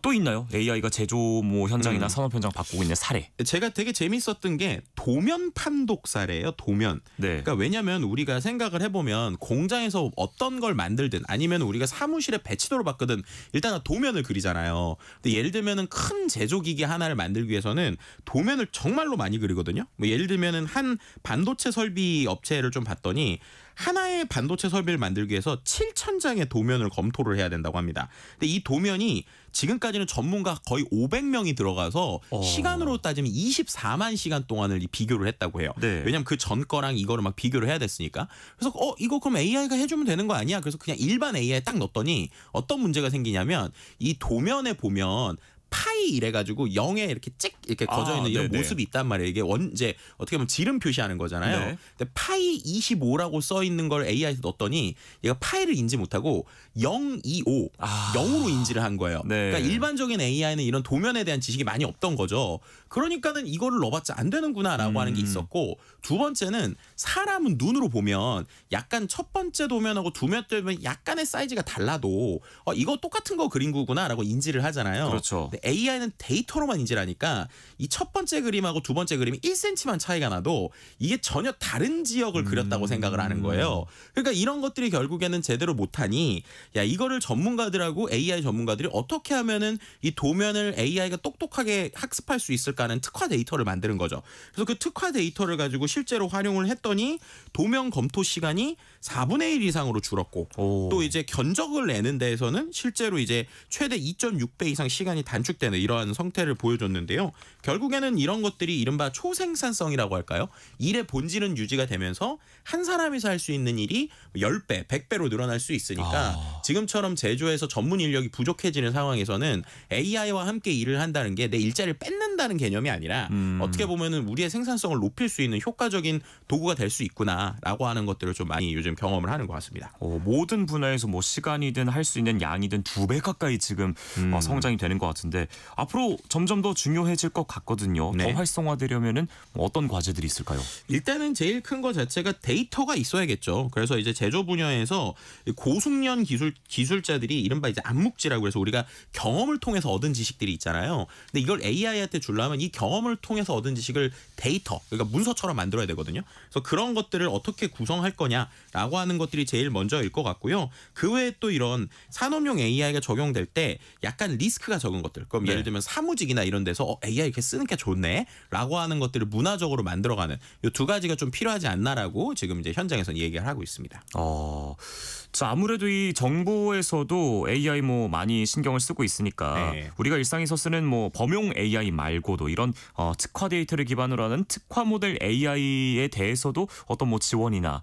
또 있나요? AI가 제조모 현장이나 산업 현장 바꾸고 있는 사례. 제가 되게 재밌었던 게 도면 판독 사례예요. 도면. 네. 그러니까 왜냐하면 우리가 생각을 해보면 공장에서 어떤 걸 만들든 아니면 우리가 사무실에 배치도를 바꾸든 일단은 도면을 그리잖아요. 근데 예를 들면은 큰 제조기기 하나를 만들기 위해서는 도면을 정말로 많이 그리거든요. 뭐 예를 들면은 한 반도체 설비 업체를 좀 봤더니 하나의 반도체 설비를 만들기 위해서 7,000장의 도면을 검토를 해야 된다고 합니다. 근데 이 도면이 지금까지는 전문가 거의 500명이 들어가서 시간으로 따지면 24만 시간 동안을 비교를 했다고 해요. 네. 왜냐하면 그 전 거랑 이거를 막 비교를 해야 됐으니까. 그래서 이거 그럼 AI가 해주면 되는 거 아니야? 그래서 그냥 일반 AI에 딱 넣었더니 어떤 문제가 생기냐면 이 도면에 보면 파이 이래가지고 0에 이렇게 찍 이렇게 거져 있는 이런 네네. 모습이 있단 말이에요. 이게 이제 어떻게 보면 지름 표시하는 거잖아요. 네. 근데 파이 25라고 써 있는 걸 AI에서 넣었더니 얘가 파이를 인지 못하고 025 0으로 인지를 한 거예요. 네. 그러니까 일반적인 AI는 이런 도면에 대한 지식이 많이 없던 거죠. 그러니까는 이거를 넣어봤자 안 되는구나라고 하는 게 있었고, 두 번째는 사람은 눈으로 보면 약간 첫 번째 도면하고 두 번째 도면 약간의 사이즈가 달라도 이거 똑같은 거 그린 거구나라고 인지를 하잖아요. 그렇죠. 근데 AI는 데이터로만 인지를 하니까 이 첫 번째 그림하고 두 번째 그림이 1cm만 차이가 나도 이게 전혀 다른 지역을 그렸다고 생각을 하는 거예요. 그러니까 이런 것들이 결국에는 제대로 못하니 야 이거를 전문가들하고 AI 전문가들이 어떻게 하면은 이 도면을 AI가 똑똑하게 학습할 수 있을까 하는 특화 데이터를 만드는 거죠. 그래서 그 특화 데이터를 가지고 실제로 활용을 했더니 도면 검토 시간이 4분의 1 이상으로 줄었고 또 이제 견적을 내는 데에서는 실제로 이제 최대 2.6배 이상 시간이 단축되는 이러한 성태를 보여줬는데요. 결국에는 이런 것들이 이른바 초생산성이라고 할까요? 일의 본질은 유지가 되면서 한 사람이서 할 수 있는 일이 10배, 100배로 늘어날 수 있으니까 지금처럼 제조에서 전문 인력이 부족해지는 상황에서는 AI와 함께 일을 한다는 게 내 일자리를 뺏는다는 개념이 아니라 어떻게 보면은 우리의 생산성을 높일 수 있는 효과적인 도구가 될 수 있구나라고 하는 것들을 좀 많이 요즘 경험을 하는 것 같습니다. 모든 분야에서 뭐 시간이든 할 수 있는 양이든 2배 가까이 지금 성장이 되는 것 같은데 앞으로 점점 더 중요해질 것 같거든요. 네. 더 활성화되려면은 어떤 과제들이 있을까요? 일단은 제일 큰 거 자체가 데이터가 있어야겠죠. 그래서 이제 제조 분야에서 고숙련 기술자들이 이른바 이제 암묵지라고 해서 우리가 경험을 통해서 얻은 지식들이 있잖아요. 근데 이걸 AI한테 주려면 이 경험을 통해서 얻은 지식을 데이터, 그러니까 문서처럼 만들어야 되거든요. 그래서 그런 것들을 어떻게 구성할 거냐라고 하는 것들이 제일 먼저일 것 같고요. 그 외에 또 이런 산업용 AI가 적용될 때 약간 리스크가 적은 것들. 그럼 네. 예를 들면 사무직이나 이런 데서 AI 이렇게 쓰는 게 좋네라고 하는 것들을 문화적으로 만들어가는 이 두 가지가 좀 필요하지 않나라고 지금 이제 현장에서는 얘기를 하고 있습니다. 자, 아무래도 이 정보에서도 AI 뭐 많이 신경을 쓰고 있으니까 네. 우리가 일상에서 쓰는 뭐 범용 AI 말고도 이런 특화 데이터를 기반으로 하는 특화 모델 AI에 대해서도 어떤 뭐 지원이나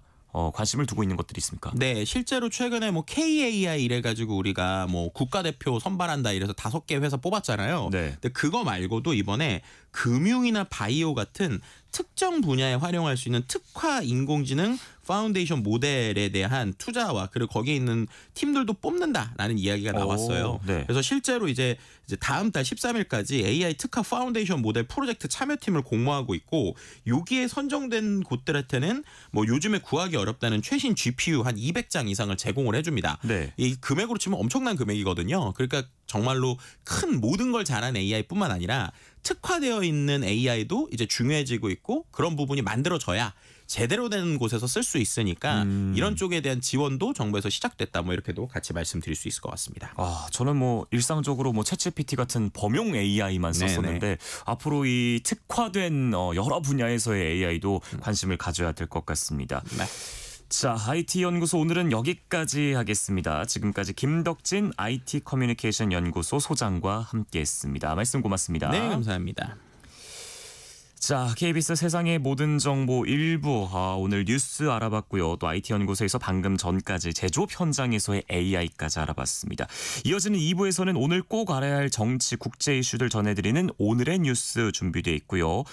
관심을 두고 있는 것들이 있습니까? 네, 실제로 최근에 뭐 KAI 이래가지고 우리가 뭐 국가대표 선발한다 이래서 5개 회사 뽑았잖아요. 네. 근데 그거 말고도 이번에 금융이나 바이오 같은 특정 분야에 활용할 수 있는 특화 인공지능 파운데이션 모델에 대한 투자와 그리고 거기에 있는 팀들도 뽑는다라는 이야기가 나왔어요. 네. 그래서 실제로 이제 다음 달 13일까지 AI 특화 파운데이션 모델 프로젝트 참여팀을 공모하고 있고 여기에 선정된 곳들한테는 뭐 요즘에 구하기 어렵다는 최신 GPU 한 200장 이상을 제공을 해줍니다. 네. 이 금액으로 치면 엄청난 금액이거든요. 그러니까 정말로 큰 모든 걸 잘하는 AI뿐만 아니라 특화되어 있는 AI도 이제 중요해지고 있고 그런 부분이 만들어져야 제대로 된 곳에서 쓸 수 있으니까 이런 쪽에 대한 지원도 정부에서 시작됐다 뭐 이렇게도 같이 말씀드릴 수 있을 것 같습니다. 저는 뭐 일상적으로 뭐 챗GPT 같은 범용 AI만 썼었는데 앞으로 이 특화된 여러 분야에서의 AI도 관심을 가져야 될 것 같습니다. 네. 자, IT 연구소 오늘은 여기까지 하겠습니다. 지금까지 김덕진 IT 커뮤니케이션 연구소 소장과 함께했습니다. 말씀 고맙습니다. 네, 감사합니다. 자, KBS 세상의 모든 정보 일부 오늘 뉴스 알아봤고요. 또 IT 연구소에서 방금 전까지 제조업 현장에서의 AI까지 알아봤습니다. 이어지는 2부에서는 오늘 꼭 알아야 할 정치 국제 이슈들 전해드리는 오늘의 뉴스 준비되어 있고요.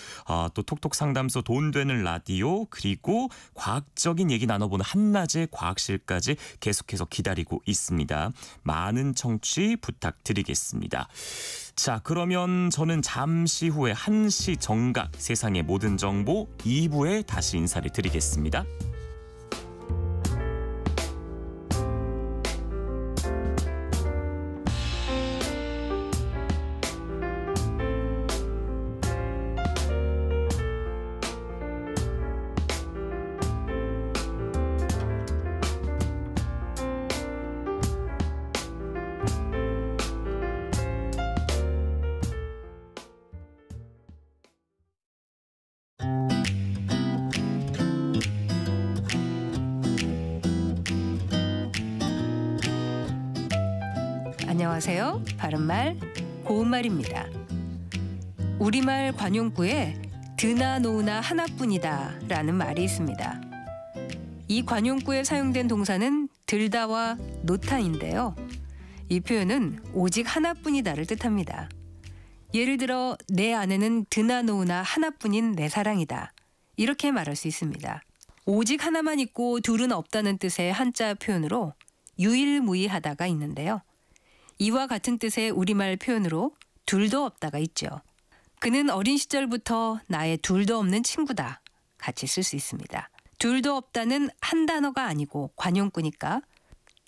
또 톡톡 상담소 돈 되는 라디오 그리고 과학적인 얘기 나눠보는 한낮의 과학실까지 계속해서 기다리고 있습니다. 많은 청취 부탁드리겠습니다. 자, 그러면 저는 잠시 후에 1시 정각 세상의 모든 정보 2부에 다시 인사를 드리겠습니다. 안녕하세요. 바른말 고운말입니다. 우리말 관용구에 드나 노으나 하나뿐이다 라는 말이 있습니다. 이 관용구에 사용된 동사는 들다와 놓다인데요. 이 표현은 오직 하나뿐이다를 뜻합니다. 예를 들어 내 아내는 드나 노으나 하나뿐인 내 사랑이다. 이렇게 말할 수 있습니다. 오직 하나만 있고 둘은 없다는 뜻의 한자 표현으로 유일무이하다가 있는데요. 이와 같은 뜻의 우리말 표현으로 둘도 없다가 있죠. 그는 어린 시절부터 나의 둘도 없는 친구다. 같이 쓸 수 있습니다. 둘도 없다는 한 단어가 아니고 관용구니까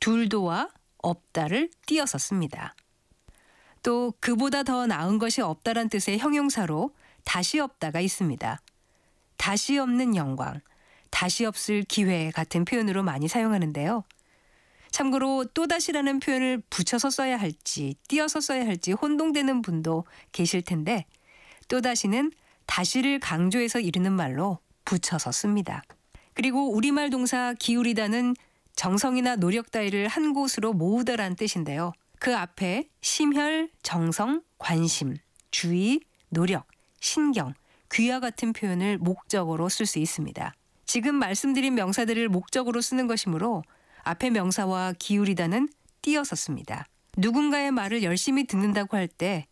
둘도와 없다를 띄어서 씁니다. 또 그보다 더 나은 것이 없다란 뜻의 형용사로 다시 없다가 있습니다. 다시 없는 영광, 다시 없을 기회 같은 표현으로 많이 사용하는데요. 참고로 또다시라는 표현을 붙여서 써야 할지 띄어서 써야 할지 혼동되는 분도 계실 텐데 또다시는 다시를 강조해서 이르는 말로 붙여서 씁니다. 그리고 우리말 동사 기울이다는 정성이나 노력 따위를 한 곳으로 모으다란 뜻인데요. 그 앞에 심혈, 정성, 관심, 주의, 노력, 신경, 귀와 같은 표현을 목적어로 쓸 수 있습니다. 지금 말씀드린 명사들을 목적어로 쓰는 것이므로 앞에 명사와 기울이다는 띄어서 씁니다. 누군가의 말을 열심히 듣는다고 할 때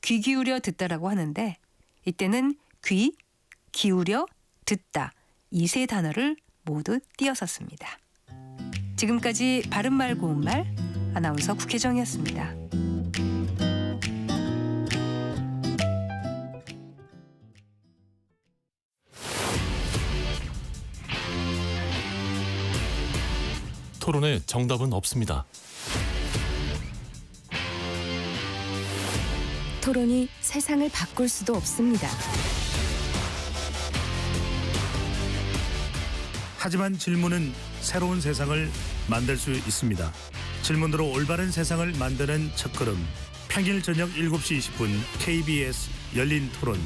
귀 기울여 듣다라고 하는데 이때는 귀, 기울여, 듣다 이 세 단어를 모두 띄어서 씁니다. 지금까지 바른말 고운말 아나운서 국혜정이었습니다. 토론에 정답은 없습니다. 토론이 세상을 바꿀 수도 없습니다. 하지만 질문은 새로운 세상을 만들 수 있습니다. 질문으로 올바른 세상을 만드는 첫걸음. 평일 저녁 7시 20분 KBS 열린 토론.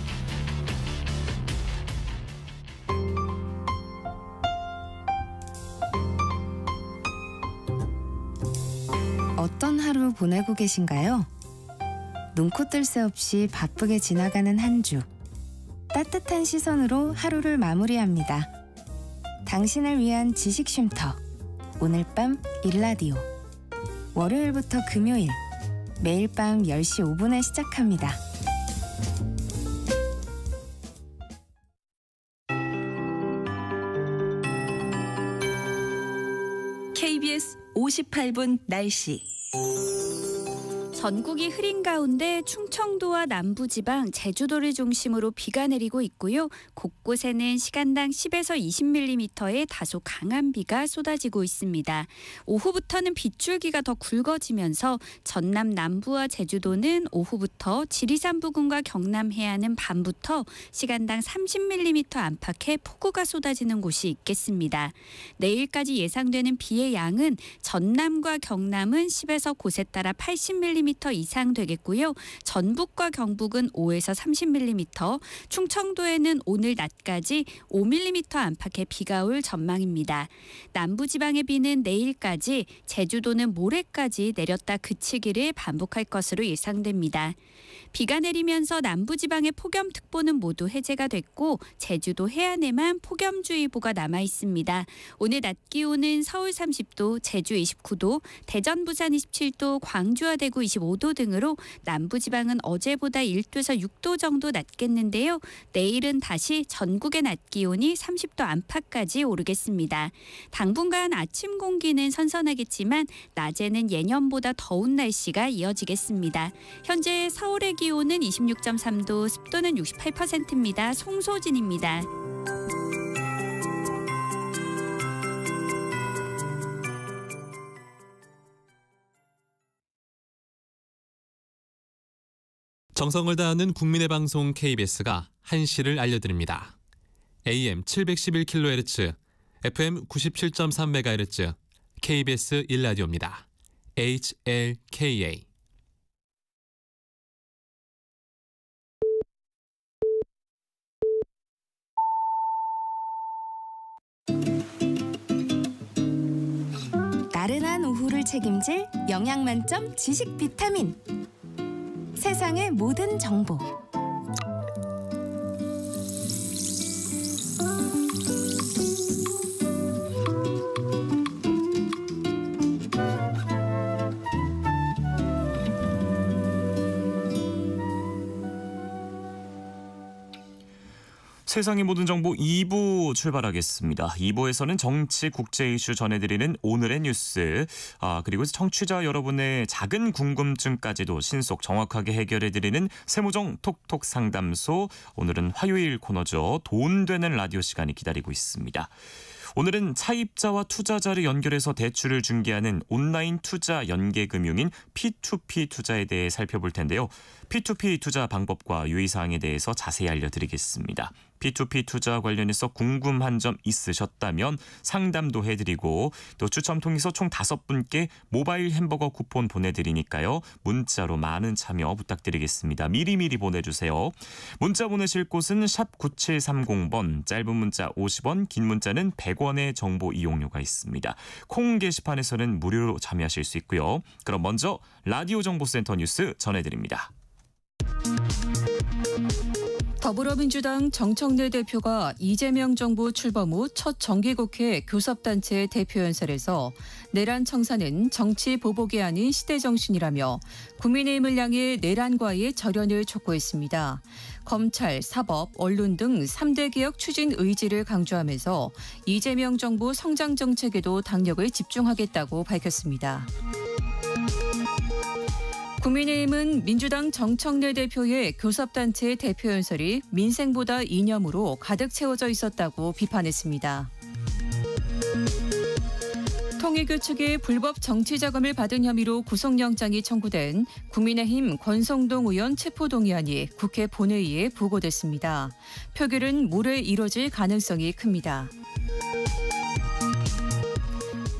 어떤 하루 보내고 계신가요? 눈코 뜰 새 없이 바쁘게 지나가는 한 주. 따뜻한 시선으로 하루를 마무리합니다. 당신을 위한 지식 쉼터. 오늘 밤 일라디오. 월요일부터 금요일 매일 밤 10시 5분에 시작합니다. KBS 58분 날씨. 전국이 흐린 가운데 충청도와 남부지방, 제주도를 중심으로 비가 내리고 있고요. 곳곳에는 시간당 10에서 20mm의 다소 강한 비가 쏟아지고 있습니다. 오후부터는 빗줄기가 더 굵어지면서 전남 남부와 제주도는 오후부터 지리산 부근과 경남 해안은 밤부터 시간당 30mm 안팎의 폭우가 쏟아지는 곳이 있겠습니다. 내일까지 예상되는 비의 양은 전남과 경남은 10에서 곳에 따라 80mm 30mm 이상 되겠고요. 전북과 경북은 5에서 30mm, 충청도에는 오늘 낮까지 5mm 안팎의 비가 올 전망입니다. 남부지방의 비는 내일까지, 제주도는 모레까지 내렸다 그치기를 반복할 것으로 예상됩니다. 비가 내리면서 남부지방의 폭염특보는 모두 해제가 됐고 제주도 해안에만 폭염주의보가 남아 있습니다. 오늘 낮 기온은 서울 30도, 제주 29도, 대전, 부산 27도, 광주와 대구 25도 등으로 남부지방은 어제보다 1도에서 6도 정도 낮겠는데요. 내일은 다시 전국의 낮 기온이 30도 안팎까지 오르겠습니다. 당분간 아침 공기는 선선하겠지만 낮에는 예년보다 더운 날씨가 이어지겠습니다. 현재 서울의 기온은 26.3도, 습도는 68%입니다. 송소진입니다. 정성을 다하는 국민의 방송 KBS가 한시를 알려드립니다. AM 711kHz, FM 97.3MHz, KBS 1라디오입니다. HLKA. 나른한 오후를 책임질 영양 만점 지식 비타민. 세상의 모든 정보. 세상의 모든 정보 2부 출발하겠습니다. 2부에서는 정치, 국제 이슈 전해드리는 오늘의 뉴스, 그리고 청취자 여러분의 작은 궁금증까지도 신속 정확하게 해결해드리는 세무정 톡톡 상담소, 오늘은 화요일 코너죠. 돈 되는 라디오 시간이 기다리고 있습니다. 오늘은 차입자와 투자자를 연결해서 대출을 중개하는 온라인 투자 연계금융인 P2P 투자에 대해 살펴볼 텐데요. P2P 투자 방법과 유의사항에 대해서 자세히 알려드리겠습니다. P2P 투자 관련해서 궁금한 점 있으셨다면 상담도 해드리고 또 추첨 통해서 총 5분께 모바일 햄버거 쿠폰 보내드리니까요. 문자로 많은 참여 부탁드리겠습니다. 미리미리 보내주세요. 문자 보내실 곳은 샵 9730번, 짧은 문자 50원, 긴 문자는 100원의 정보 이용료가 있습니다. 콩 게시판에서는 무료로 참여하실 수 있고요. 그럼 먼저 라디오 정보센터 뉴스 전해드립니다. 더불어민주당 정청래 대표가 이재명 정부 출범 후 첫 정기국회 교섭단체 대표연설에서 내란 청사는 정치 보복이 아닌 시대정신이라며 국민의힘을 향해 내란과의 절연을 촉구했습니다. 검찰, 사법, 언론 등 3대 개혁 추진 의지를 강조하면서 이재명 정부 성장 정책에도 당력을 집중하겠다고 밝혔습니다. 국민의힘은 민주당 정청래 대표의 교섭단체 대표연설이 민생보다 이념으로 가득 채워져 있었다고 비판했습니다. 통일교 측의 불법 정치자금을 받은 혐의로 구속영장이 청구된 국민의힘 권성동 의원 체포동의안이 국회 본회의에 보고됐습니다. 표결은 모레 이뤄질 가능성이 큽니다.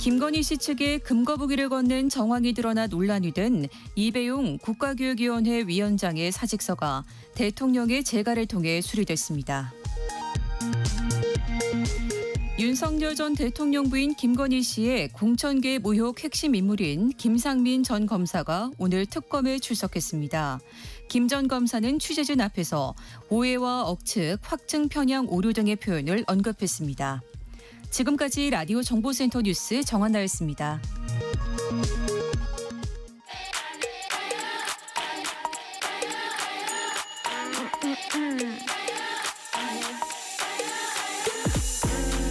김건희 씨 측에 금거북이를 건넨 정황이 드러나 논란이 된 이배용 국가교육위원회 위원장의 사직서가 대통령의 재가를 통해 수리됐습니다. 윤석열 전 대통령 부인 김건희 씨의 공천계 모욕 핵심 인물인 김상민 전 검사가 오늘 특검에 출석했습니다. 김 전 검사는 취재진 앞에서 오해와 억측, 확증 편향 오류 등의 표현을 언급했습니다. 지금까지 라디오 정보센터 뉴스 정한나였습니다.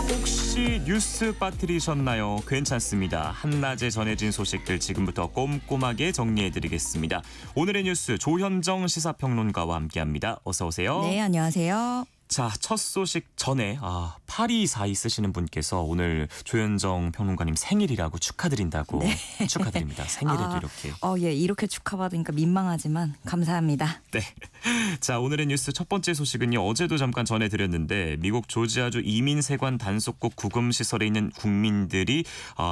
혹시 뉴스 빠뜨리셨나요? 괜찮습니다. 한낮에 전해진 소식들 지금부터 꼼꼼하게 정리해드리겠습니다. 오늘의 뉴스 조현정 시사평론가와 함께합니다. 어서 오세요. 네, 안녕하세요. 자, 첫 소식 전에 8242 쓰시는 분께서 오늘 조현정 평론가님 생일이라고 축하드린다고. 네. 축하드립니다. 생일을 이렇게. 예, 이렇게 축하받으니까 민망하지만 감사합니다. 네. 자, 오늘의 뉴스 첫 번째 소식은요. 어제도 잠깐 전해드렸는데 미국 조지아주 이민세관 단속국 구금시설에 있는 국민들이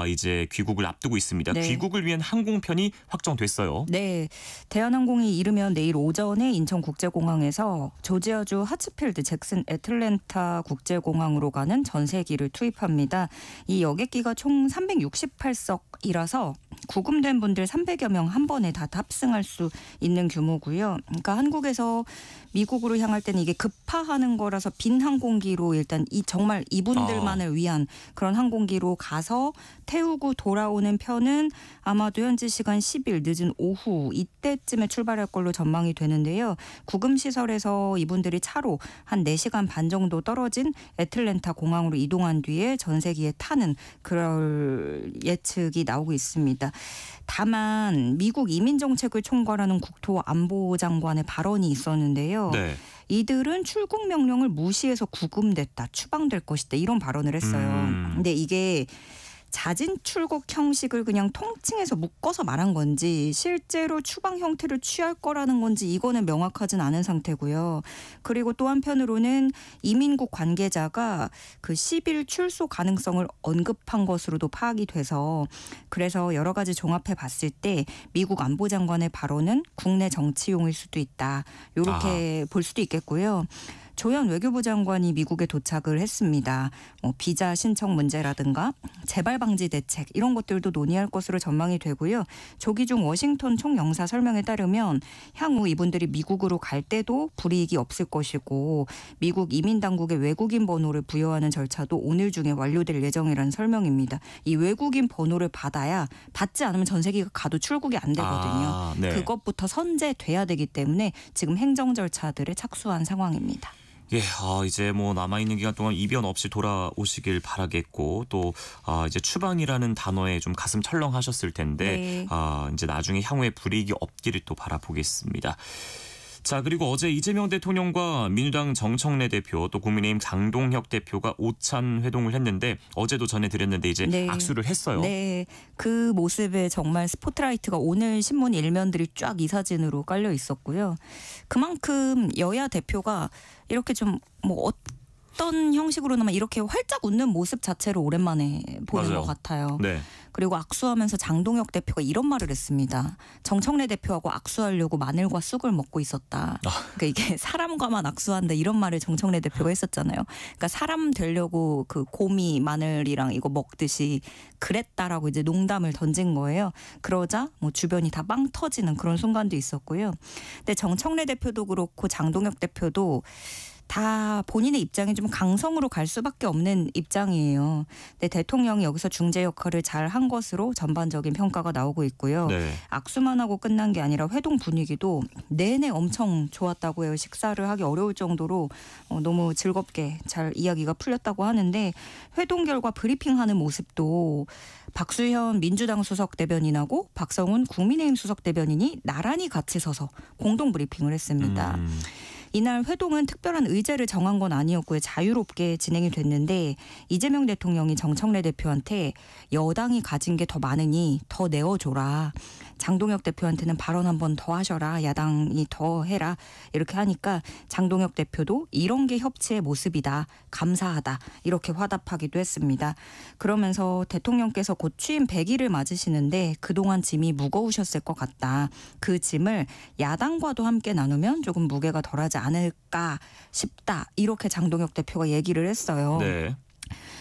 이제 귀국을 앞두고 있습니다. 네. 귀국을 위한 항공편이 확정됐어요. 네, 대한항공이 이르면 내일 오전에 인천국제공항에서 조지아주 하츠필드 잭슨 애틀랜타 국제공항으로 가는 전세기를 투입합니다. 이 여객기가 총 368석이라서 구금된 분들 300여 명 한 번에 다 탑승할 수 있는 규모고요. 그러니까 한국에서 미국으로 향할 때는 이게 급파하는 거라서 빈 항공기로 일단 정말 이분들만을 위한 그런 항공기로 가서 태우고 돌아오는 편은 아마도 현지 시간 10일 늦은 오후 이때쯤에 출발할 걸로 전망이 되는데요. 구금시설에서 이분들이 차로 한 4시간 반 정도 떨어진 애틀랜타 공항으로 이동한 뒤에 전세기에 타는 그럴 예측이 나오고 있습니다. 다만 미국 이민정책을 총괄하는 국토안보장관의 발언이 있었는데요. 네. 이들은 출국 명령을 무시해서 구금됐다, 추방될 것이다 이런 발언을 했어요. 근데 이게 자진 출국 형식을 그냥 통칭해서 묶어서 말한 건지 실제로 추방 형태를 취할 거라는 건지 이거는 명확하진 않은 상태고요. 그리고 또 한편으로는 이민국 관계자가 그 10일 출소 가능성을 언급한 것으로도 파악이 돼서 그래서 여러 가지 종합해 봤을 때 미국 안보장관의 발언은 국내 정치용일 수도 있다. 이렇게 볼 수도 있겠고요. 조현 외교부 장관이 미국에 도착을 했습니다. 비자 신청 문제라든가 재발 방지 대책 이런 것들도 논의할 것으로 전망이 되고요. 조기중 워싱턴 총영사 설명에 따르면 향후 이분들이 미국으로 갈 때도 불이익이 없을 것이고 미국 이민당국의 외국인 번호를 부여하는 절차도 오늘 중에 완료될 예정이라는 설명입니다. 이 외국인 번호를 받지 않으면 전세기가 가도 출국이 안 되거든요. 네. 그것부터 선제돼야 되기 때문에 지금 행정 절차들에 착수한 상황입니다. 예, 이제 뭐 남아있는 기간 동안 이변 없이 돌아오시길 바라겠고 또 이제 추방이라는 단어에 좀 가슴 철렁하셨을 텐데 네. 이제 나중에 향후에 불이익이 없기를 또 바라보겠습니다. 자, 그리고 어제 이재명 대통령과 민주당 정청래 대표 또 국민의힘 장동혁 대표가 오찬 회동을 했는데 어제도 전해드렸는데 이제 네. 악수를 했어요. 네, 그 모습에 정말 스포트라이트가 오늘 신문 일면들이 쫙 이 사진으로 깔려 있었고요. 그만큼 여야 대표가 이렇게 좀 뭐 어떤 형식으로나마 이렇게 활짝 웃는 모습 자체를 오랜만에 보는 맞아요. 것 같아요. 네. 그리고 악수하면서 장동혁 대표가 이런 말을 했습니다. 정청래 대표하고 악수하려고 마늘과 쑥을 먹고 있었다. 그러니까 이게 사람과만 악수한다 이런 말을 정청래 대표가 했었잖아요. 그러니까 사람 되려고 그 곰이 마늘이랑 이거 먹듯이 그랬다라고 이제 농담을 던진 거예요. 그러자 뭐 주변이 다 빵 터지는 그런 순간도 있었고요. 근데 정청래 대표도 그렇고 장동혁 대표도 다 본인의 입장이 좀 강성으로 갈 수밖에 없는 입장이에요. 근데 대통령이 여기서 중재 역할을 잘 한 것으로 전반적인 평가가 나오고 있고요. 네. 악수만 하고 끝난 게 아니라 회동 분위기도 내내 엄청 좋았다고 해요. 식사를 하기 어려울 정도로 너무 즐겁게 잘 이야기가 풀렸다고 하는데 회동 결과 브리핑하는 모습도 박수현 민주당 수석 대변인하고 박성훈 국민의힘 수석 대변인이 나란히 같이 서서 공동 브리핑을 했습니다. 이날 회동은 특별한 의제를 정한 건 아니었고요. 자유롭게 진행이 됐는데 이재명 대통령이 정청래 대표한테 여당이 가진 게 더 많으니 더 내어줘라. 장동혁 대표한테는 발언 한 번 더 하셔라. 야당이 더 해라. 이렇게 하니까 장동혁 대표도 이런 게 협치의 모습이다. 감사하다. 이렇게 화답하기도 했습니다. 그러면서 대통령께서 곧 취임 100일을 맞으시는데 그동안 짐이 무거우셨을 것 같다. 그 짐을 야당과도 함께 나누면 조금 무게가 덜하지 않을까 싶다. 이렇게 장동혁 대표가 얘기를 했어요. 네.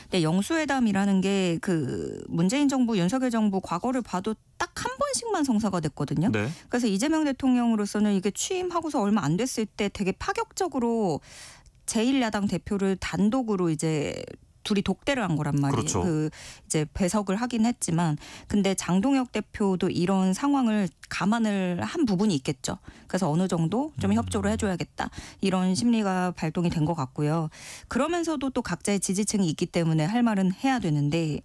근데 영수회담이라는 게 그 문재인 정부, 윤석열 정부 과거를 봐도 딱 한 번씩만 성사가 됐거든요. 네. 그래서 이재명 대통령으로서는 이게 취임하고서 얼마 안 됐을 때 되게 파격적으로 제1야당 대표를 단독으로 이제 둘이 독대를 한 거란 말이에요. 그렇죠. 그 이제 배석을 하긴 했지만 근데 장동혁 대표도 이런 상황을 감안을 한 부분이 있겠죠. 그래서 어느 정도 좀 협조를 해줘야겠다. 이런 심리가 발동이 된 것 같고요. 그러면서도 또 각자의 지지층이 있기 때문에 할 말은 해야 되는데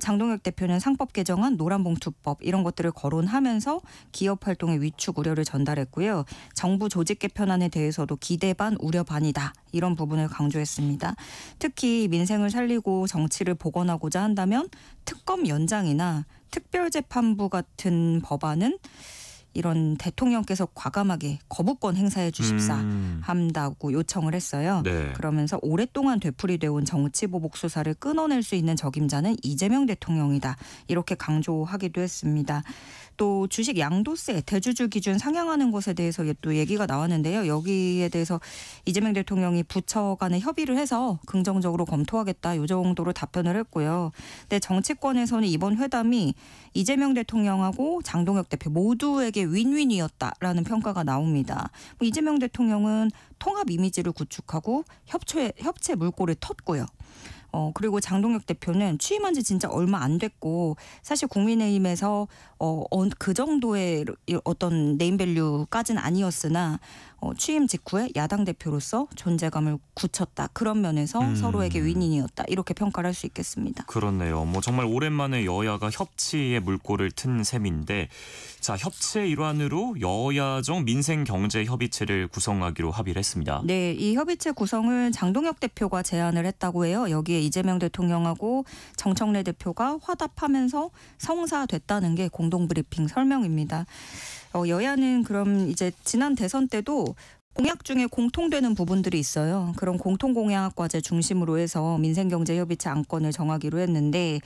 장동혁 대표는 상법 개정안, 노란봉투법 이런 것들을 거론하면서 기업 활동의 위축 우려를 전달했고요. 정부 조직 개편안에 대해서도 기대 반 우려 반이다. 이런 부분을 강조했습니다. 특히 민생을 살리고 정치를 복원하고자 한다면 특검 연장이나 특별재판부 같은 법안은 이런 대통령께서 과감하게 거부권 행사해 주십사 한다고 요청을 했어요. 네. 그러면서 오랫동안 되풀이되어 온 정치보복 수사를 끊어낼 수 있는 적임자는 이재명 대통령이다. 이렇게 강조하기도 했습니다. 또 주식 양도세 대주주 기준 상향하는 것에 대해서 또 얘기가 나왔는데요. 여기에 대해서 이재명 대통령이 부처 간에 협의를 해서 긍정적으로 검토하겠다. 이 정도로 답변을 했고요. 근데 정치권에서는 이번 회담이 이재명 대통령하고 장동혁 대표 모두에게 윈윈이었다라는 평가가 나옵니다. 이재명 대통령은 통합 이미지를 구축하고 협체 물꼬를 텄고요. 그리고 장동혁 대표는 취임한 지 진짜 얼마 안 됐고 사실 국민의힘에서 그 정도의 어떤 네임밸류까지는 아니었으나 취임 직후에 야당 대표로서 존재감을 굳혔다. 그런 면에서 서로에게 윈윈이었다. 이렇게 평가를 할 수 있겠습니다. 그렇네요. 정말 오랜만에 여야가 협치의 물꼬를 튼 셈인데 자, 협치의 일환으로 여야정 민생경제협의체를 구성하기로 합의를 했습니다. 네, 이 협의체 구성을 장동혁 대표가 제안을 했다고 해요. 여기에 이재명 대통령하고 정청래 대표가 화답하면서 성사됐다는 게 공동브리핑 설명입니다. 여야는 그럼 이제 지난 대선 때도 공약 중에 공통되는 부분들이 있어요. 그런 공통공약 과제 중심으로 해서 민생경제협의체 안건을 정하기로 했는데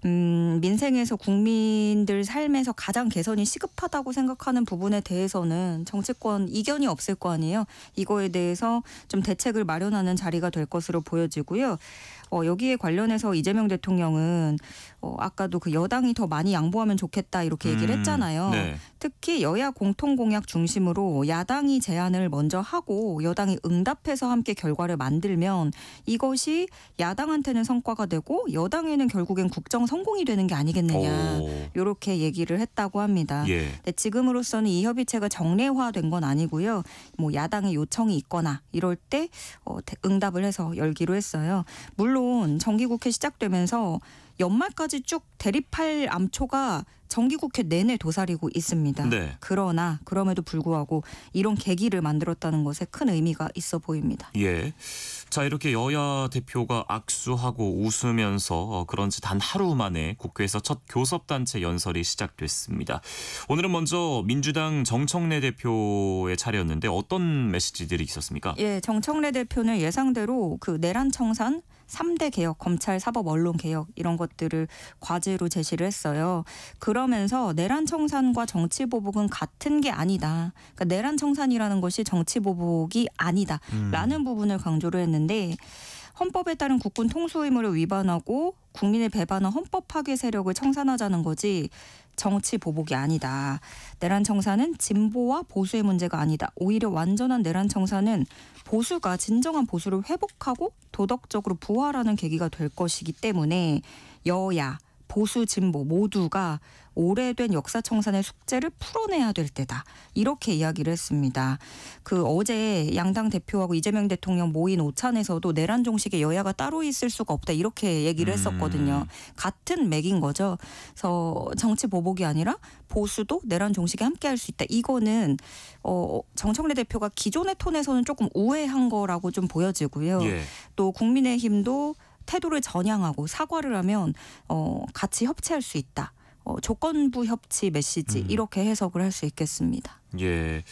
민생에서 국민들 삶에서 가장 개선이 시급하다고 생각하는 부분에 대해서는 정치권 이견이 없을 거 아니에요. 이거에 대해서 좀 대책을 마련하는 자리가 될 것으로 보여지고요. 여기에 관련해서 이재명 대통령은 아까도 그 여당이 더 많이 양보하면 좋겠다 이렇게 얘기를 했잖아요. 네. 특히 여야 공통공약 중심으로 야당이 제안을 먼저 하고 여당이 응답해서 함께 결과를 만들면 이것이 야당한테는 성과가 되고 여당에는 결국엔 국정 성공이 되는 게 아니겠느냐. 이렇게 얘기를 했다고 합니다. 예. 근데 지금으로서는 이 협의체가 정례화된 건 아니고요. 요청이 요청이 있거나 이럴 때 응답을 해서 열기로 했어요. 물론 정기국회 시작되면서 연말까지 쭉 대립할 암초가 정기국회 내내 도사리고 있습니다. 네. 그러나 그럼에도 불구하고 이런 계기를 만들었다는 것에 큰 의미가 있어 보입니다. 예. 자, 이렇게 여야 대표가 악수하고 웃으면서 그런지 단 하루 만에 국회에서 첫 교섭단체 연설이 시작됐습니다. 오늘은 먼저 민주당 정청래 대표의 차례였는데 어떤 메시지들이 있었습니까? 예, 정청래 대표는 예상대로 그 내란 청산 3대 개혁, 검찰, 사법, 언론 개혁 이런 것들을 과제로 제시를 했어요. 그러면서 내란 청산과 정치 보복은 같은 게 아니다. 그러니까 내란 청산이라는 것이 정치 보복이 아니다라는 부분을 강조를 했는데 헌법에 따른 국군 통수 의무를 위반하고 국민을 배반한 헌법 파괴 세력을 청산하자는 거지 정치 보복이 아니다. 내란 청산은 진보와 보수의 문제가 아니다. 오히려 완전한 내란 청산은 보수가 진정한 보수를 회복하고 도덕적으로 부활하는 계기가 될 것이기 때문에 여야, 보수, 진보 모두가 오래된 역사 청산의 숙제를 풀어내야 될 때다. 이렇게 이야기를 했습니다. 어제 양당 대표하고 이재명 대통령 모인 오찬에서도 내란 종식에 여야가 따로 있을 수가 없다. 이렇게 얘기를 했었거든요. 같은 맥인 거죠. 그래서 정치 보복이 아니라 보수도 내란 종식에 함께할 수 있다. 이거는 정청래 대표가 기존의 톤에서는 조금 우회한 거라고 좀 보여지고요. 예. 또 국민의힘도 태도를 전향하고 사과를 하면 같이 협치할 수 있다. 조건부 협치 메시지 이렇게 해석을 할 수 있겠습니다. 예.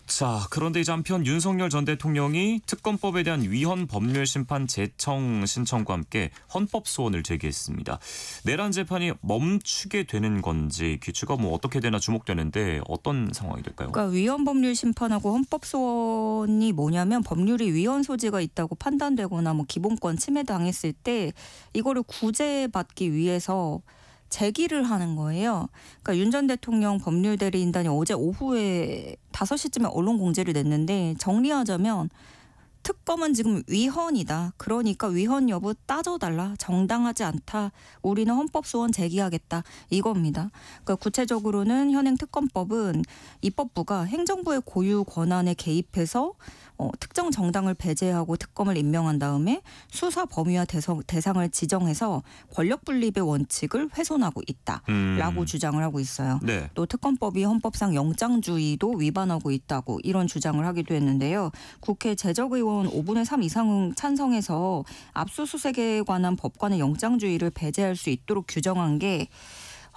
자, 그런데 이제 한편 윤석열 전 대통령이 특검법에 대한 위헌 법률 심판 재청 신청과 함께 헌법 소원을 제기했습니다. 내란 재판이 멈추게 되는 건지 귀추가 어떻게 되나 주목되는데 어떤 상황이 될까요? 그러니까 위헌 법률 심판하고 헌법 소원이 뭐냐면 법률이 위헌 소지가 있다고 판단되거나 기본권 침해당했을 때 이거를 구제받기 위해서 제기를 하는 거예요. 그러니까 윤 전 대통령 법률대리인단이 어제 오후에 5시쯤에 언론 공지를 냈는데 정리하자면 특검은 지금 위헌이다. 그러니까 위헌 여부 따져달라. 정당하지 않다. 우리는 헌법소원 제기하겠다. 이겁니다. 그러니까 구체적으로는 현행 특검법은 입법부가 행정부의 고유 권한에 개입해서 특정 정당을 배제하고 특검을 임명한 다음에 수사 범위와 대상을 지정해서 권력 분립의 원칙을 훼손하고 있다라고 주장을 하고 있어요. 네. 또 특검법이 헌법상 영장주의도 위반하고 있다고 이런 주장을 하기도 했는데요. 국회 제적의원 5분의 3 이상 찬성해서 압수수색에 관한 법관의 영장주의를 배제할 수 있도록 규정한 게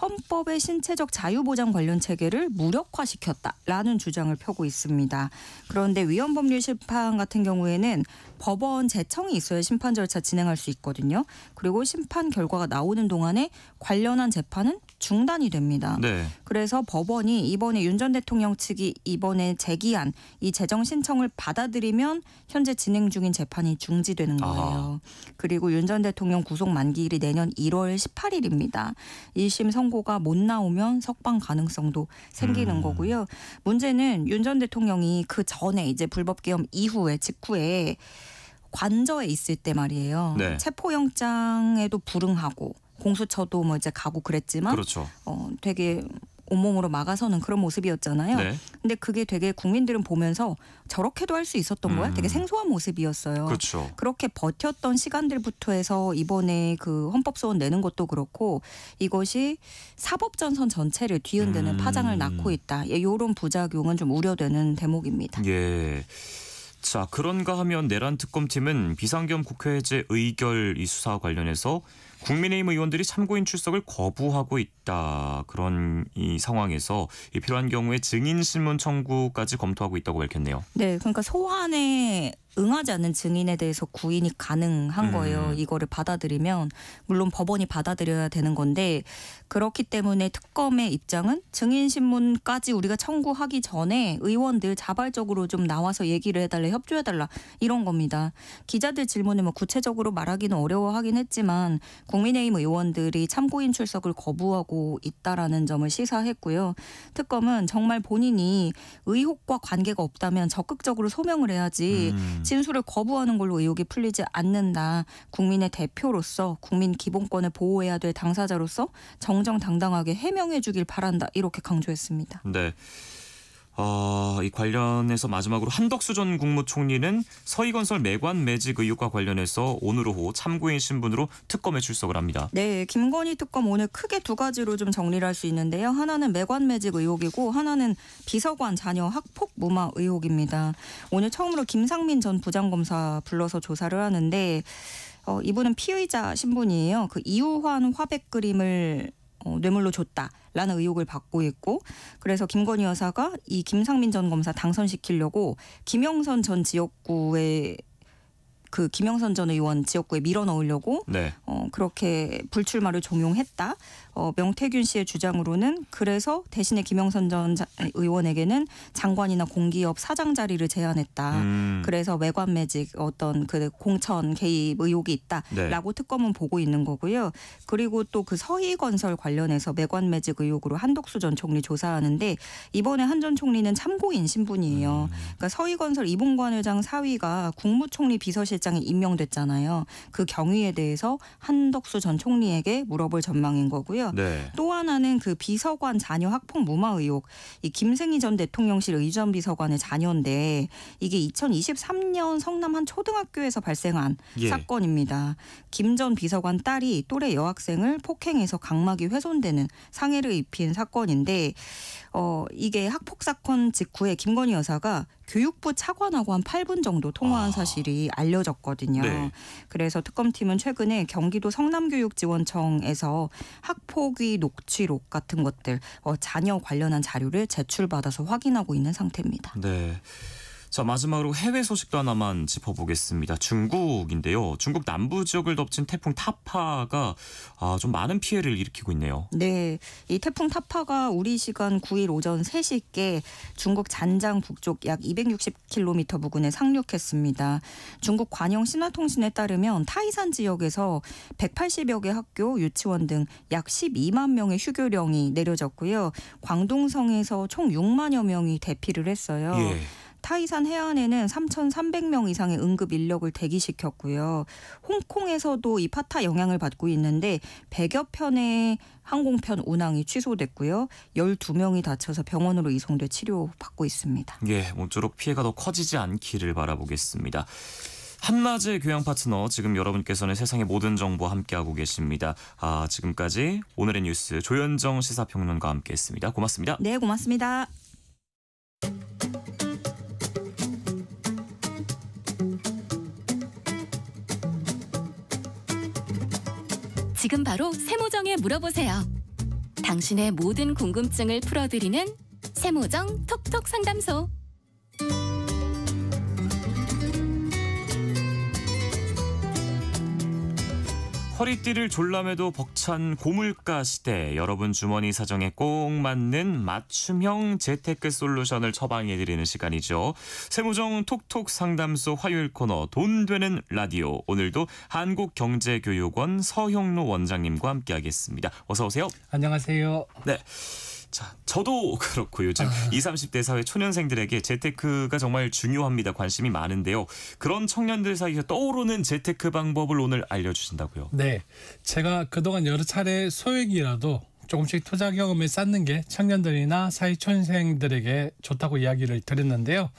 헌법의 신체적 자유보장 관련 체계를 무력화시켰다라는 주장을 펴고 있습니다. 그런데 위헌법률 심판 같은 경우에는 법원 제청이 있어야 심판 절차 진행할 수 있거든요. 그리고 심판 결과가 나오는 동안에 관련한 재판은 중단이 됩니다. 네. 그래서 법원이 이번에 윤 전 대통령 측이 이번에 제기한 이 재정 신청을 받아들이면 현재 진행 중인 재판이 중지되는 거예요. 그리고 윤 전 대통령 구속 만기일이 내년 1월 18일입니다. 1심 선고가 못 나오면 석방 가능성도 생기는 거고요. 문제는 윤 전 대통령이 그 전에 이제 불법계엄 이후에 직후에 관저에 있을 때 말이에요. 네. 체포영장에도 불응하고 공수처도 뭐 이제 가고 그랬지만 그렇죠. 되게 온몸으로 막아서는 그런 모습이었잖아요. 네. 근데 그게 되게 국민들은 보면서 저렇게도 할 수 있었던 거야? 되게 생소한 모습이었어요. 그렇죠. 그렇게 버텼던 시간들부터 해서 이번에 그 헌법소원 내는 것도 그렇고 이것이 사법전선 전체를 뒤흔드는 파장을 낳고 있다. 이런 부작용은 좀 우려되는 대목입니다. 예. 자, 그런가 하면 내란 특검팀은 비상겸 국회제 의결 이 수사와 관련해서 국민의힘 의원들이 참고인 출석을 거부하고 있다. 그런 이 상황에서 이 필요한 경우에 증인 신문 청구까지 검토하고 있다고 밝혔네요. 네, 그러니까 소환에 응하지 않는 증인에 대해서 구인이 가능한 거예요. 이거를 받아들이면 물론 법원이 받아들여야 되는 건데 그렇기 때문에 특검의 입장은 증인 신문까지 우리가 청구하기 전에 의원들 자발적으로 좀 나와서 얘기를 해달라, 협조해달라 이런 겁니다. 기자들 질문에 뭐 구체적으로 말하기는 어려워하긴 했지만 국민의힘 의원들이 참고인 출석을 거부하고 있다라는 점을 시사했고요. 특검은 정말 본인이 의혹과 관계가 없다면 적극적으로 소명을 해야지 진술을 거부하는 걸로 의혹이 풀리지 않는다. 국민의 대표로서 국민 기본권을 보호해야 될 당사자로서 정정당당하게 해명해 주길 바란다. 이렇게 강조했습니다. 네. 이 관련해서 마지막으로 한덕수 전 국무총리는 서희건설 매관 매직 의혹과 관련해서 오늘 오후 참고인 신분으로 특검에 출석을 합니다. 네, 김건희 특검 오늘 크게 두 가지로 좀 정리를 할 수 있는데요. 하나는 매관 매직 의혹이고 하나는 비서관 자녀 학폭 무마 의혹입니다. 오늘 처음으로 김상민 전 부장검사 불러서 조사를 하는데 이분은 피의자 신분이에요. 그 이우환 화백 그림을 뇌물로 줬다라는 의혹을 받고 있고 그래서 김건희 여사가 이 김상민 전 검사 당선시키려고 김영선 전 지역구에 그 김영선 전 의원 지역구에 밀어넣으려고 네. 그렇게 불출마를 종용했다. 명태균 씨의 주장으로는 그래서 대신에 김영선 전 의원에게는 장관이나 공기업 사장 자리를 제안했다. 그래서 매관 매직 어떤 그 공천 개입 의혹이 있다라고 네. 특검은 보고 있는 거고요. 그리고 또 그 서희건설 관련해서 매관 매직 의혹으로 한덕수 전 총리 조사하는데 이번에 한 전 총리는 참고인 신분이에요. 그러니까 서희건설 이봉관 회장 사위가 국무총리 비서실장에 임명됐잖아요. 그 경위에 대해서 한덕수 전 총리에게 물어볼 전망인 거고요. 네. 또 하나는 그 비서관 자녀 학폭 무마 의혹. 이 김승희 전 대통령실 의전 비서관의 자녀인데 이게 2023년 성남 한 초등학교에서 발생한 사건입니다. 김 전 비서관 딸이 또래 여학생을 폭행해서 각막이 훼손되는 상해를 입힌 사건인데 이게 학폭 사건 직후에 김건희 여사가 교육부 차관하고 한 8분 정도 통화한 사실이 알려졌거든요. 네. 그래서 특검팀은 최근에 경기도 성남교육지원청에서 학폭위 녹취록 같은 것들 자녀 관련한 자료를 제출받아서 확인하고 있는 상태입니다. 네. 자, 마지막으로 해외 소식도 하나만 짚어보겠습니다. 중국인데요. 중국 남부 지역을 덮친 태풍 타파가 좀 많은 피해를 일으키고 있네요. 네, 이 태풍 타파가 우리 시간 9일 오전 3시께 중국 잔장 북쪽 약 260km 부근에 상륙했습니다. 중국 관영 신화통신에 따르면 타이산 지역에서 180여 개 학교, 유치원 등 약 12만 명의 휴교령이 내려졌고요. 광둥성에서 총 6만여 명이 대피를 했어요. 예. 타이산 해안에는 3,300명 이상의 응급 인력을 대기시켰고요. 홍콩에서도 이 파타 영향을 받고 있는데 100여 편의 항공편 운항이 취소됐고요. 12명이 다쳐서 병원으로 이송돼 치료받고 있습니다. 예, 모쪼록 피해가 더 커지지 않기를 바라보겠습니다. 한낮의 교양 파트너, 지금 여러분께서는 세상의 모든 정보 함께하고 계십니다. 지금까지 오늘의 뉴스 조현정 시사평론가와 함께했습니다. 고맙습니다. 네, 고맙습니다. 지금 바로 세모정에 물어보세요. 당신의 모든 궁금증을 풀어드리는 세모정 톡톡 상담소. 허리띠를 졸라매도 벅찬 고물가 시대, 여러분 주머니 사정에 꼭 맞는 맞춤형 재테크 솔루션을 처방해드리는 시간이죠. 세무정 톡톡 상담소 화요일 코너 돈 되는 라디오, 오늘도 한국경제교육원 서형로 원장님과 함께하겠습니다. 어서 오세요. 안녕하세요. 네. 자, 저도 그렇고 요즘 20, 30대 사회 초년생들에게 재테크가 정말 중요합니다. 관심이 많은데요. 그런 청년들 사이에서 떠오르는 재테크 방법을 오늘 알려주신다고요? 네, 제가 그동안 여러 차례 소액이라도 조금씩 투자 경험을 쌓는 게 청년들이나 사회 초년생들에게 좋다고 이야기를 드렸는데요.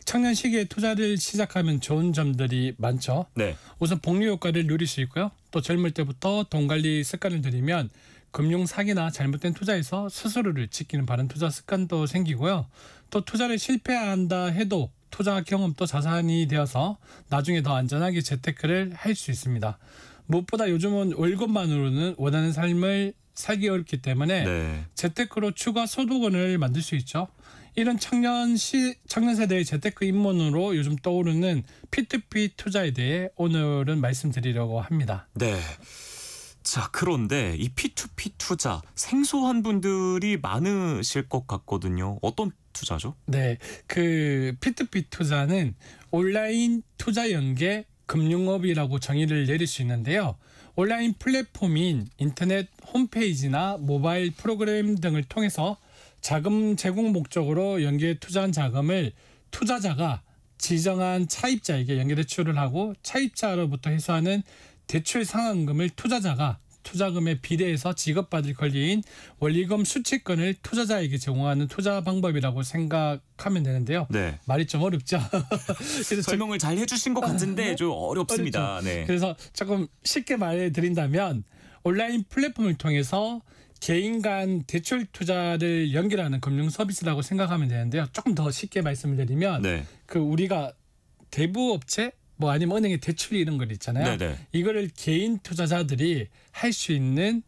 청년 시기에 투자를 시작하면 좋은 점들이 많죠. 네. 우선 복리 효과를 누릴 수 있고요. 또 젊을 때부터 돈 관리 습관을 들이면 금융 사기나 잘못된 투자에서 스스로를 지키는 바른 투자 습관도 생기고요. 또 투자를 실패한다 해도 투자 경험도 자산이 되어서 나중에 더 안전하게 재테크를 할 수 있습니다. 무엇보다 요즘은 월급만으로는 원하는 삶을 살기 어렵기 때문에 네. 재테크로 추가 소득원을 만들 수 있죠. 이런 청년 세대의 재테크 입문으로 요즘 떠오르는 P2P 투자에 대해 오늘은 말씀드리려고 합니다. 네. 자, 그런데 이 P2P 투자 생소한 분들이 많으실 것 같거든요. 어떤 투자죠? 네, 그 P2P 투자는 온라인 투자 연계 금융업이라고 정의를 내릴 수 있는데요. 온라인 플랫폼인 인터넷 홈페이지나 모바일 프로그램 등을 통해서 자금 제공 목적으로 연계에 투자한 자금을 투자자가 지정한 차입자에게 연계 대출을 하고 차입자로부터 회수하는 대출 상환금을 투자자가 투자금에 비례해서 지급받을 권리인 원리금 수취권을 투자자에게 제공하는 투자 방법이라고 생각하면 되는데요. 네. 말이 좀 어렵죠. 그래서 설명을 잘 해주신 것 같은데 좀 어렵습니다. 어렵죠. 네. 그래서 조금 쉽게 말해드린다면 온라인 플랫폼을 통해서 개인 간 대출 투자를 연결하는 금융 서비스라고 생각하면 되는데요. 조금 더 쉽게 말씀을 드리면 네. 그 우리가 대부업체 뭐 아니면 은행에 대출 이런 거 있잖아요. 네네. 이거를 개인 투자자들이 할 수 있는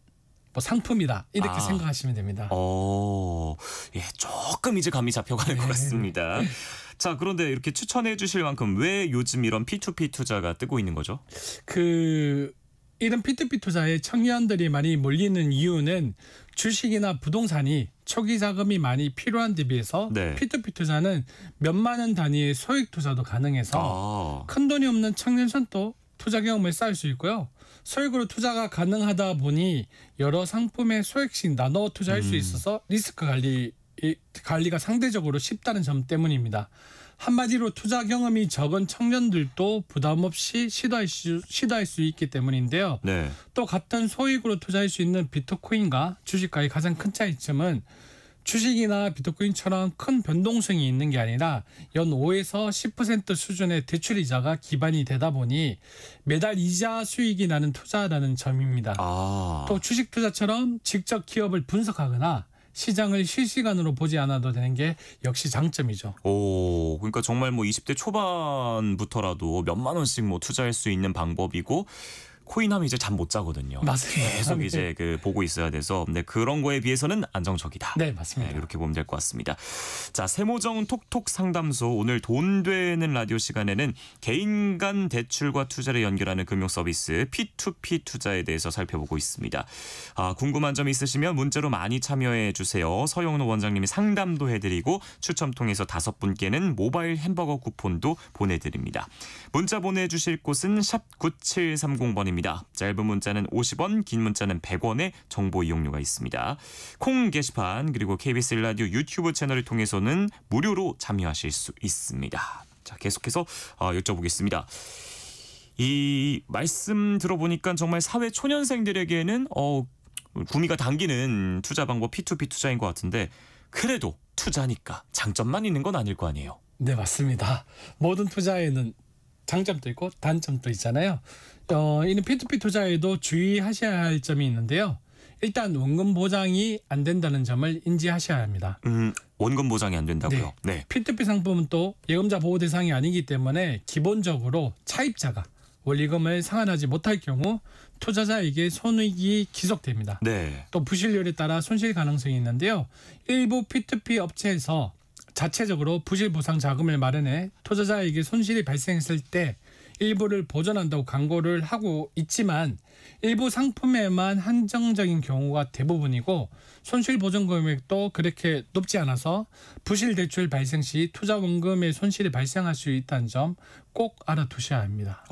뭐 상품이다 이렇게 생각하시면 됩니다. 예, 조금 이제 감이 잡혀가는 것 같습니다. 자, 그런데 이렇게 추천해 주실 만큼 왜 요즘 이런 P2P 투자가 뜨고 있는 거죠? 이런 P2P 투자에 청년들이 많이 몰리는 이유는 주식이나 부동산이 초기 자금이 많이 필요한 데 비해서 네. P2P 투자는 몇만 원 단위의 소액 투자도 가능해서 큰 돈이 없는 청년층도 투자 경험을 쌓을 수 있고요. 소액으로 투자가 가능하다 보니 여러 상품에 소액씩 나눠 투자할 수 있어서 리스크 관리가 상대적으로 쉽다는 점 때문입니다. 한마디로 투자 경험이 적은 청년들도 부담 없이 시도할 수 있기 때문인데요. 네. 또 같은 소액으로 투자할 수 있는 비트코인과 주식과의 가장 큰 차이점은 주식이나 비트코인처럼 큰 변동성이 있는 게 아니라 연 5에서 10% 수준의 대출이자가 기반이 되다 보니 매달 이자 수익이 나는 투자라는 점입니다. 또 주식 투자처럼 직접 기업을 분석하거나 시장을 실시간으로 보지 않아도 되는 게 역시 장점이죠. 그러니까 정말 뭐 20대 초반부터라도 몇만 원씩 뭐 투자할 수 있는 방법이고, 코인하면 이제 잠 못 자거든요. 맞습니다. 계속 이제 보고 있어야 돼서, 근데 그런 거에 비해서는 안정적이다. 네, 맞습니다. 네, 이렇게 보면 될 것 같습니다. 자, 세모정 톡톡 상담소, 오늘 돈 되는 라디오 시간에는 개인 간 대출과 투자를 연결하는 금융 서비스 P2P 투자에 대해서 살펴보고 있습니다. 궁금한 점 있으시면 문자로 많이 참여해 주세요. 서영로 원장님이 상담도 해드리고 추첨 통해서 5분께는 모바일 햄버거 쿠폰도 보내드립니다. 문자 보내주실 곳은 샵 9730번입니다. 있습니다. 짧은 문자는 50원, 긴 문자는 100원의 정보 이용료가 있습니다. 콩 게시판 그리고 KBS 1라디오 유튜브 채널을 통해서는 무료로 참여하실 수 있습니다. 자, 계속해서 여쭤보겠습니다. 이 말씀 들어보니까 정말 사회 초년생들에게는 구미가 당기는 투자 방법 P2P 투자인 것 같은데 그래도 투자니까 장점만 있는 건 아닐 거 아니에요. 네, 맞습니다. 모든 투자에는 장점도 있고 단점도 있잖아요. 이는 P2P 투자에도 주의하셔야 할 점이 있는데요. 일단 원금 보장이 안 된다는 점을 인지하셔야 합니다. 원금 보장이 안 된다고요? 네. P2P 상품은 또 예금자 보호 대상이 아니기 때문에 기본적으로 차입자가 원리금을 상환하지 못할 경우 투자자에게 손익이 기속됩니다. 네. 또 부실률에 따라 손실 가능성이 있는데요. 일부 P2P 업체에서 자체적으로 부실 보상 자금을 마련해 투자자에게 손실이 발생했을 때 일부를 보전한다고 광고를 하고 있지만 일부 상품에만 한정적인 경우가 대부분이고 손실 보전 금액도 그렇게 높지 않아서 부실 대출 발생 시 투자 원금의 손실이 발생할 수 있다는 점 꼭 알아두셔야 합니다.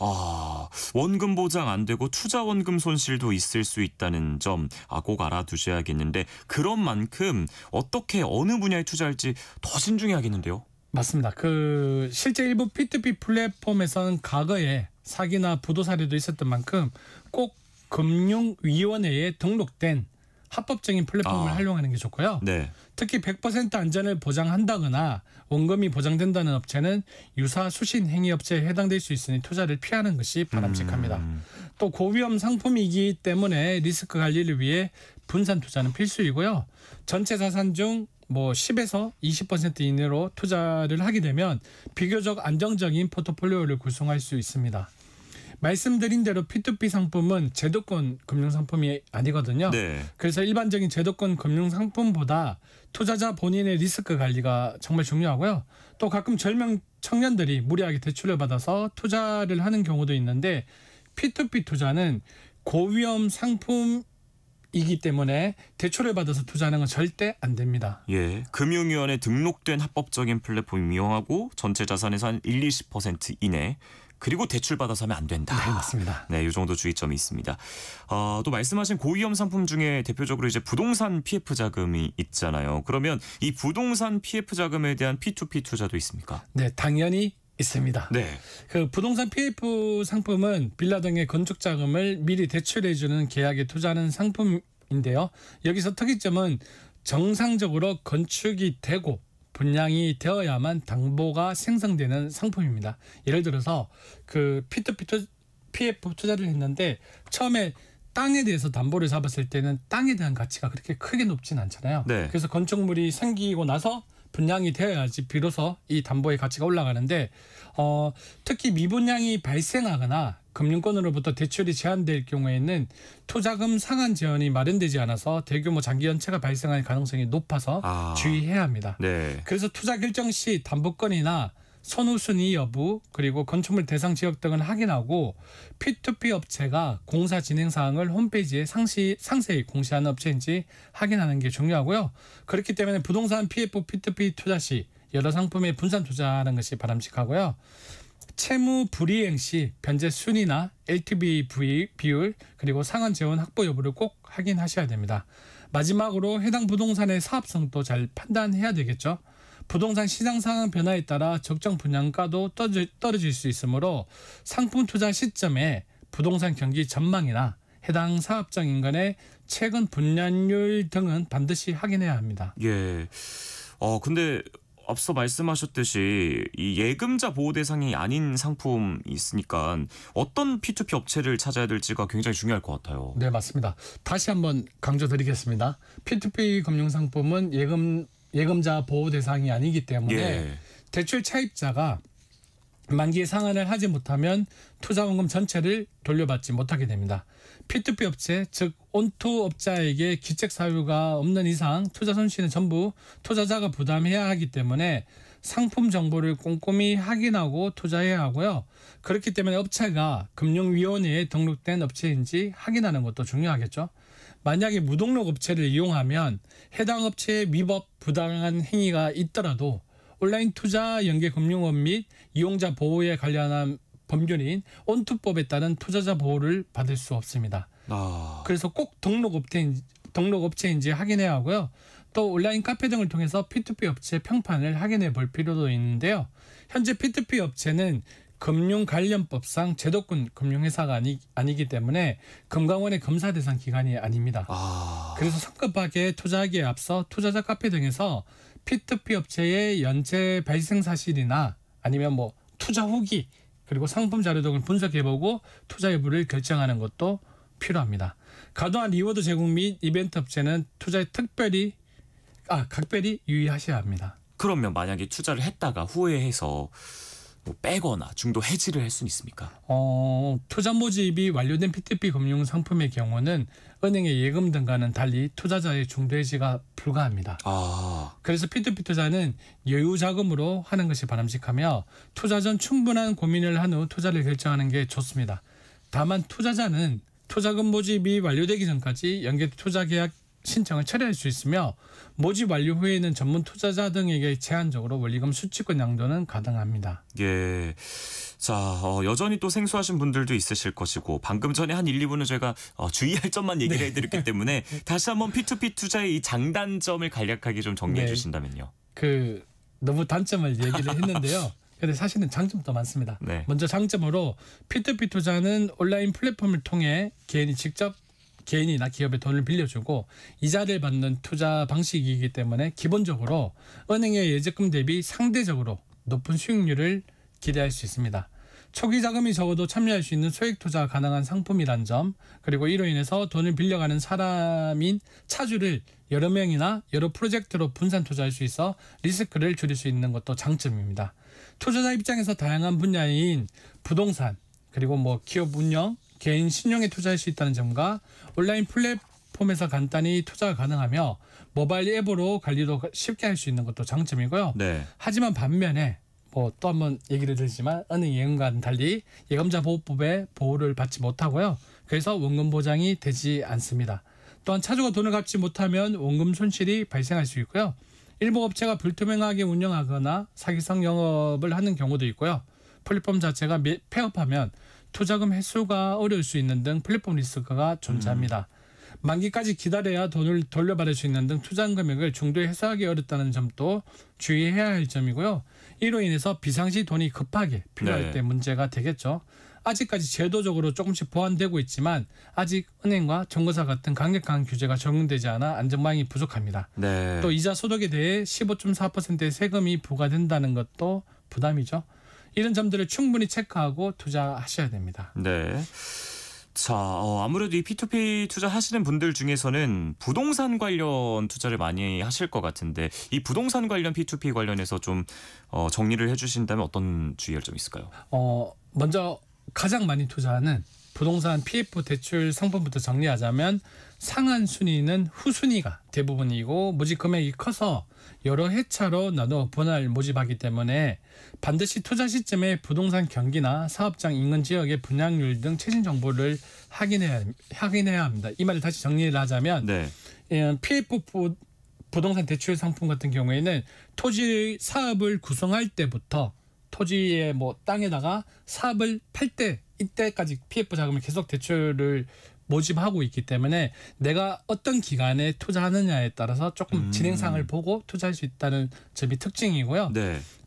원금 보장 안 되고 투자 원금 손실도 있을 수 있다는 점 꼭 알아두셔야겠는데 그런 만큼 어떻게 어느 분야에 투자할지 더 신중해야겠는데요. 맞습니다. 실제 일부 P2P 플랫폼에서는 과거에 사기나 부도 사례도 있었던 만큼 꼭 금융위원회에 등록된 합법적인 플랫폼을 활용하는 게 좋고요. 네. 특히 100% 안전을 보장한다거나 원금이 보장된다는 업체는 유사 수신 행위 업체에 해당될 수 있으니 투자를 피하는 것이 바람직합니다. 또 고위험 상품이기 때문에 리스크 관리를 위해 분산 투자는 필수이고요. 전체 자산 중 10에서 20% 이내로 투자를 하게 되면 비교적 안정적인 포트폴리오를 구성할 수 있습니다. 말씀드린 대로 P2P 상품은 제도권 금융상품이 아니거든요. 네. 그래서 일반적인 제도권 금융상품보다 투자자 본인의 리스크 관리가 정말 중요하고요. 또 가끔 젊은 청년들이 무리하게 대출을 받아서 투자를 하는 경우도 있는데 P2P 투자는 고위험 상품 이기 때문에 대출을 받아서 투자하는 건 절대 안 됩니다. 예, 금융위원회 등록된 합법적인 플랫폼 이용하고 전체 자산에서 한 1-20% 이내 그리고 대출 받아서 하면 안 된다. 네, 맞습니다. 네, 이 정도 주의점이 있습니다. 또 말씀하신 고위험 상품 중에 대표적으로 이제 부동산 PF 자금이 있잖아요. 그러면 이 부동산 PF 자금에 대한 P2P 투자도 있습니까? 네, 당연히 있습니다. 네. 부동산 PF 상품은 빌라 등의 건축 자금을 미리 대출해주는 계약에 투자하는 상품인데요. 여기서 특이점은 정상적으로 건축이 되고 분양이 되어야만 담보가 생성되는 상품입니다. 예를 들어서 P2P PF 투자를 했는데 처음에 땅에 대해서 담보를 잡았을 때는 땅에 대한 가치가 그렇게 크게 높진 않잖아요. 네. 그래서 건축물이 생기고 나서 분양이 되어야지 비로소 이 담보의 가치가 올라가는데 특히 미분양이 발생하거나 금융권으로부터 대출이 제한될 경우에는 투자금 상환 지원이 마련되지 않아서 대규모 장기 연체가 발생할 가능성이 높아서 주의해야 합니다. 네. 그래서 투자 결정 시 담보권이나 선우순위 여부 그리고 건축물 대상 지역 등을 확인하고 P2P 업체가 공사 진행 사항을 홈페이지에 상세히 공시하는 업체인지 확인하는 게 중요하고요. 그렇기 때문에 부동산 PF, P2P 투자 시 여러 상품에 분산 투자하는 것이 바람직하고요. 채무 불이행 시 변제 순위나 LTV 비율 그리고 상환 재원 확보 여부를 꼭 확인하셔야 됩니다. 마지막으로 해당 부동산의 사업성도 잘 판단해야 되겠죠. 부동산 시장 상황 변화에 따라 적정 분양가도 떨어질 수 있으므로 상품 투자 시점에 부동산 경기 전망이나 해당 사업장 인근의 최근 분양률 등은 반드시 확인해야 합니다. 예. 근데 앞서 말씀하셨듯이 이 예금자 보호 대상이 아닌 상품이 있으니까 어떤 P2P 업체를 찾아야 될지가 굉장히 중요할 것 같아요. 네, 맞습니다. 다시 한번 강조드리겠습니다. P2P 금융상품은 예금자 보호 대상이 아니기 때문에 대출 차입자가 만기에 상환을 하지 못하면 투자원금 전체를 돌려받지 못하게 됩니다. P2P 업체, 즉 온투업자에게 기책 사유가 없는 이상 투자 손실은 전부 투자자가 부담해야 하기 때문에 상품 정보를 꼼꼼히 확인하고 투자해야 하고요. 그렇기 때문에 업체가 금융위원회에 등록된 업체인지 확인하는 것도 중요하겠죠. 만약에 무등록 업체를 이용하면 해당 업체의 위법 부당한 행위가 있더라도 온라인 투자 연계 금융업 및 이용자 보호에 관련한 법률인 온투법에 따른 투자자 보호를 받을 수 없습니다. 그래서 꼭 등록업체인지 확인해야 하고요. 또 온라인 카페 등을 통해서 P2P 업체 평판을 확인해 볼 필요도 있는데요. 현재 P2P 업체는 금융관련법상 제도권 금융회사가 아니기 때문에 금감원의 검사 대상 기관이 아닙니다. 그래서 성급하게 투자하기에 앞서 투자자 카페 등에서 P2P 업체의 연체 발생 사실이나 아니면 뭐 투자 후기 그리고 상품 자료 등을 분석해보고 투자 여부를 결정하는 것도 필요합니다. 과도한 리워드 제공 및 이벤트 업체는 투자에 각별히 유의하셔야 합니다. 그러면 만약에 투자를 했다가 후회해서 뭐 빼거나 중도 해지를 할 수는 있습니까? 투자 모집이 완료된 P2P 금융 상품의 경우는 은행의 예금 등과는 달리 투자자의 중도 해지가 불가합니다. 그래서 P2P 투자는 여유 자금으로 하는 것이 바람직하며 투자 전 충분한 고민을 한 후 투자를 결정하는 게 좋습니다. 다만 투자자는 투자금 모집이 완료되기 전까지 연계 투자 계약 신청을 처리할 수 있으며 모집 완료 후에는 전문 투자자 등에게 제한적으로 원리금 수취권 양도는 가능합니다. 예. 자, 여전히 또 생소하신 분들도 있으실 것이고 방금 전에 한 1, 2분은 저희가 주의할 점만 얘기를 해드렸기 때문에 다시 한번 P2P 투자의 이 장단점을 간략하게 좀 정리해 주신다면요. 너무 단점을 얘기를 했는데요. 근데 사실은 장점도 많습니다. 먼저 장점으로 P2P 투자는 온라인 플랫폼을 통해 개인이나 기업에 돈을 빌려주고 이자를 받는 투자 방식이기 때문에 기본적으로 은행의 예적금 대비 상대적으로 높은 수익률을 기대할 수 있습니다. 초기 자금이 적어도 참여할 수 있는 소액 투자가 가능한 상품이란 점, 그리고 이로 인해서 돈을 빌려가는 사람인 차주를 여러 명이나 여러 프로젝트로 분산 투자할 수 있어 리스크를 줄일 수 있는 것도 장점입니다. 투자자 입장에서 다양한 분야인 부동산, 그리고 뭐 기업 운영, 개인 신용에 투자할 수 있다는 점과 온라인 플랫폼에서 간단히 투자가 가능하며 모바일 앱으로 관리도 쉽게 할 수 있는 것도 장점이고요. 하지만 반면에 또 한번 얘기를 드리지만 은행 예금과는 달리 예금자 보호법의 보호를 받지 못하고요. 그래서 원금 보장이 되지 않습니다. 또한 차주가 돈을 갚지 못하면 원금 손실이 발생할 수 있고요. 일부 업체가 불투명하게 운영하거나 사기성 영업을 하는 경우도 있고요. 플랫폼 자체가 폐업하면 투자금 회수가 어려울 수 있는 등 플랫폼 리스크가 존재합니다. 만기까지 기다려야 돈을 돌려받을 수 있는 등 투자 금액을 중도에 회수하기 어렵다는 점도 주의해야 할 점이고요. 이로 인해서 비상시 돈이 급하게 필요할 때 문제가 되겠죠. 아직까지 제도적으로 조금씩 보완되고 있지만 아직 은행과 정거사 같은 강력한 규제가 적용되지 않아 안전망이 부족합니다. 또 이자 소득에 대해 15.4%의 세금이 부과된다는 것도 부담이죠. 이런 점들을 충분히 체크하고 투자하셔야 됩니다. 자, 아무래도 이 P2P 투자하시는 분들 중에서는 부동산 관련 투자를 많이 하실 것 같은데 이 부동산 관련 P2P 관련해서 좀 정리를 해주신다면 어떤 주의할 점이 있을까요? 먼저 가장 많이 투자하는 부동산 PF 대출 상품부터 정리하자면 상한 순위는 후순위가 대부분이고 모집 금액이 커서 여러 회차로 나눠 분할 모집하기 때문에 반드시 투자 시점에 부동산 경기나 사업장 인근 지역의 분양률 등 최신 정보를 확인해야 합니다. 이 말을 다시 정리를 하자면 PF 부동산 대출 상품 같은 경우에는 토지 사업을 구성할 때부터 토지의 땅에다가 사업을 팔 때 이때까지 PF 자금을 계속 대출을 모집하고 있기 때문에 내가 어떤 기간에 투자하느냐에 따라서 조금 진행상을 보고 투자할 수 있다는 점이 특징이고요.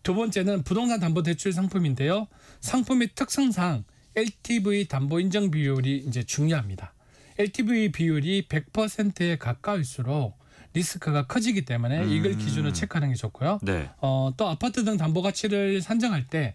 두 번째는 부동산 담보 대출 상품인데요. 상품의 특성상 LTV 담보 인정 비율이 이제 중요합니다. LTV 비율이 100%에 가까울수록 리스크가 커지기 때문에 이걸 기준으로 체크하는 게 좋고요. 또 아파트 등 담보 가치를 산정할 때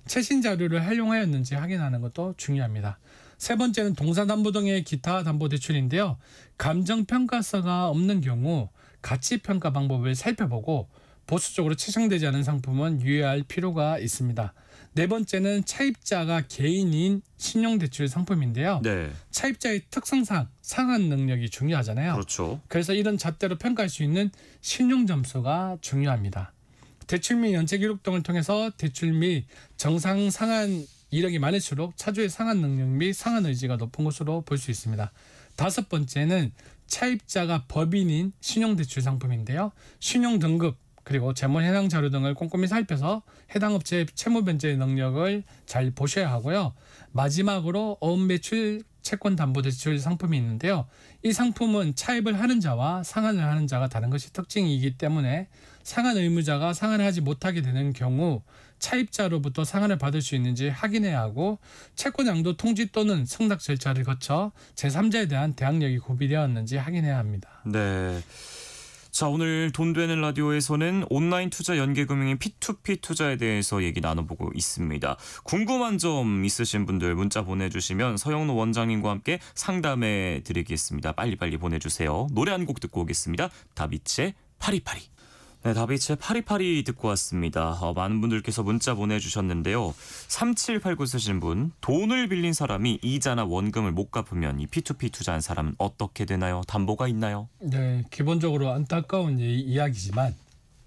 최신 자료를 활용하였는지 확인하는 것도 중요합니다. 세 번째는 동사담보 등의 기타 담보 대출인데요. 감정평가서가 없는 경우 가치평가 방법을 살펴보고 보수적으로 책정되지 않은 상품은 유의할 필요가 있습니다. 네 번째는 차입자가 개인인 신용대출 상품인데요. 차입자의 특성상 상환 능력이 중요하잖아요. 그래서 이런 잣대로 평가할 수 있는 신용점수가 중요합니다. 대출 및 연체 기록 등을 통해서 대출 및 정상 상환 이력이 많을수록 차주의 상환 능력 및 상환 의지가 높은 것으로 볼 수 있습니다. 다섯 번째는 차입자가 법인인 신용대출 상품인데요. 신용 등급, 그리고 재무 해당 자료 등을 꼼꼼히 살펴서 해당 업체의 채무 변제 능력을 잘 보셔야 하고요. 마지막으로 어음 매출 채권 담보 대출 상품이 있는데요. 이 상품은 차입을 하는 자와 상환을 하는 자가 다른 것이 특징이기 때문에 상환 의무자가 상환을 하지 못하게 되는 경우 차입자로부터 상환을 받을 수 있는지 확인해야 하고 채권 양도 통지 또는 승낙 절차를 거쳐 제3자에 대한 대항력이 구비되었는지 확인해야 합니다. 네. 자, 오늘 돈 되는 라디오에서는 온라인 투자 연계금융인 P2P 투자에 대해서 얘기 나눠보고 있습니다. 궁금한 점 있으신 분들 문자 보내주시면 서영로 원장님과 함께 상담해 드리겠습니다. 빨리빨리 보내주세요. 노래 한 곡 듣고 오겠습니다. 다비치의 파리파리. 네, 다비치의 파리파리 듣고 왔습니다. 많은 분들께서 문자 보내주셨는데요. 3789 쓰신 분, 돈을 빌린 사람이 이자나 원금을 못 갚으면 이 P2P 투자한 사람은 어떻게 되나요? 담보가 있나요? 네, 기본적으로 안타까운 이야기지만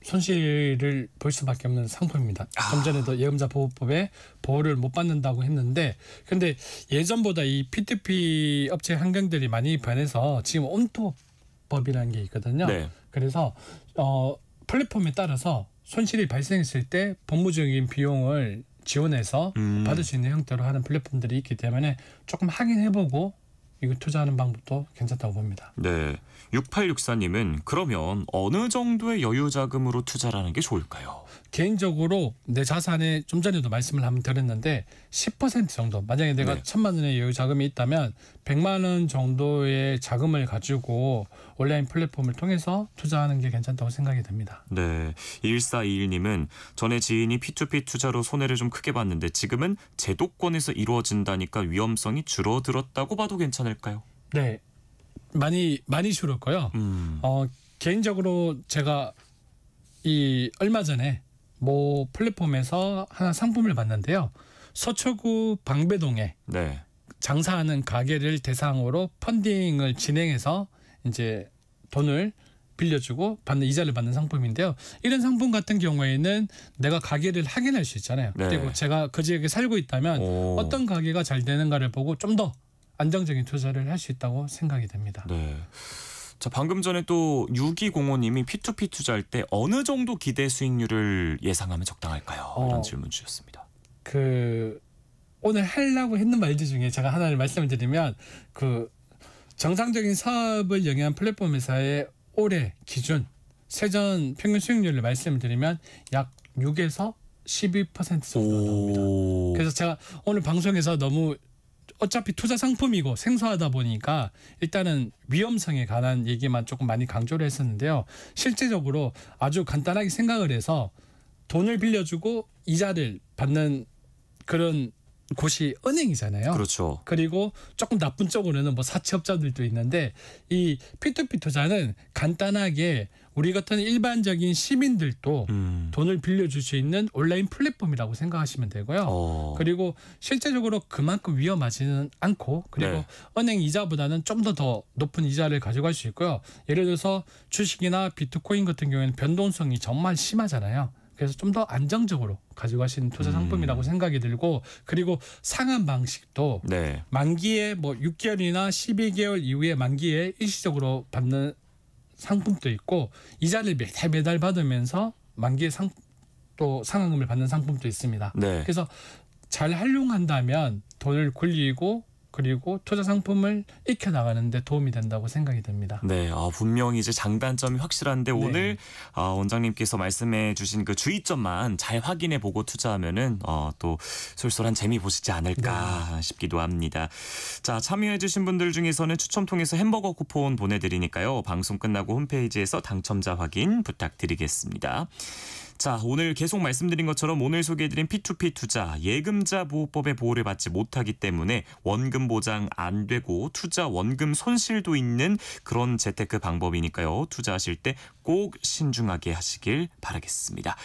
손실을 볼 수밖에 없는 상품입니다. 좀 전에도 예금자 보호법에 보호를 못 받는다고 했는데 근데 예전보다 이 P2P 업체 환경들이 많이 변해서 지금 온토법이라는 게 있거든요. 네. 그래서 플랫폼에 따라서 손실이 발생했을 때 법무적인 비용을 지원해서 받을 수 있는 형태로 하는 플랫폼들이 있기 때문에 조금 확인해보고 이거 투자하는 방법도 괜찮다고 봅니다. 네, 6864님은 그러면 어느 정도의 여유 자금으로 투자를 하는 게 좋을까요? 개인적으로 내 자산에 좀 전에도 말씀을 한번 드렸는데 10% 정도 만약에 내가 네. 1,000만 원의 여유 자금이 있다면 100만 원 정도의 자금을 가지고 온라인 플랫폼을 통해서 투자하는 게 괜찮다고 생각이 됩니다. 네, 1421님은 전에 지인이 P2P 투자로 손해를 좀 크게 봤는데 지금은 제도권에서 이루어진다니까 위험성이 줄어들었다고 봐도 괜찮을까요? 네, 많이 줄었고요. 개인적으로 제가 얼마 전에 모 플랫폼에서 하나 상품을 봤는데요. 서초구 방배동에 네. 장사하는 가게를 대상으로 펀딩을 진행해서 이제 돈을 빌려주고 받는 이자를 받는 상품인데요. 이런 상품 같은 경우에는 내가 가게를 확인할 수 있잖아요. 네. 그리고 제가 그 지역에 살고 있다면 어떤 가게가 잘 되는가를 보고 좀 더 안정적인 투자를 할 수 있다고 생각이 됩니다. 네. 자, 방금 전에 또 6205님이 P2P 투자할 때 어느 정도 기대 수익률을 예상하면 적당할까요? 이런 질문 주셨습니다. 오늘 하려고 했는 말들 중에 제가 하나를 말씀을 드리면 정상적인 사업을 영위한 플랫폼 회사의 올해 기준 세전 평균 수익률을 말씀을 드리면 약 6에서 12% 정도 나옵니다. 그래서 제가 오늘 방송에서 너무 어차피 투자 상품이고 생소하다 보니까 일단은 위험성에 관한 얘기만 조금 많이 강조를 했었는데요. 실제적으로 아주 간단하게 생각을 해서 돈을 빌려주고 이자를 받는 그런 곳이 은행이잖아요. 그렇죠. 그리고 조금 나쁜 쪽으로는 뭐 사채업자들도 있는데 이 P2P 투자는 간단하게 우리 같은 일반적인 시민들도 돈을 빌려줄 수 있는 온라인 플랫폼이라고 생각하시면 되고요. 그리고 실제적으로 그만큼 위험하지는 않고 그리고 네. 은행 이자보다는 좀 더 높은 이자를 가져갈 수 있고요. 예를 들어서 주식이나 비트코인 같은 경우에는 변동성이 정말 심하잖아요. 그래서 좀 더 안정적으로 가져가시는 투자 상품이라고 생각이 들고 그리고 상환 방식도 네. 만기에 뭐 6개월이나 12개월 이후에 만기에 일시적으로 받는 상품도 있고 이자를 매달 받으면서 만기에 또 상환금을 받는 상품도 있습니다. 네. 그래서 잘 활용한다면 돈을 굴리고 그리고 투자 상품을 익혀나가는 데 도움이 된다고 생각이 됩니다. 네, 분명히 이제 장단점이 확실한데 오늘 원장님께서 말씀해 주신 그 주의점만 잘 확인해 보고 투자하면은 또 쏠쏠한 재미 보시지 않을까 싶기도 합니다. 자, 참여해 주신 분들 중에서는 추첨 통해서 햄버거 쿠폰 보내드리니까요. 방송 끝나고 홈페이지에서 당첨자 확인 부탁드리겠습니다. 자, 오늘 계속 말씀드린 것처럼 오늘 소개해드린 P2P 투자 예금자 보호법의 보호를 받지 못하기 때문에 원금 보장 안 되고 투자 원금 손실도 있는 그런 재테크 방법이니까요. 투자하실 때 꼭 신중하게 하시길 바라겠습니다.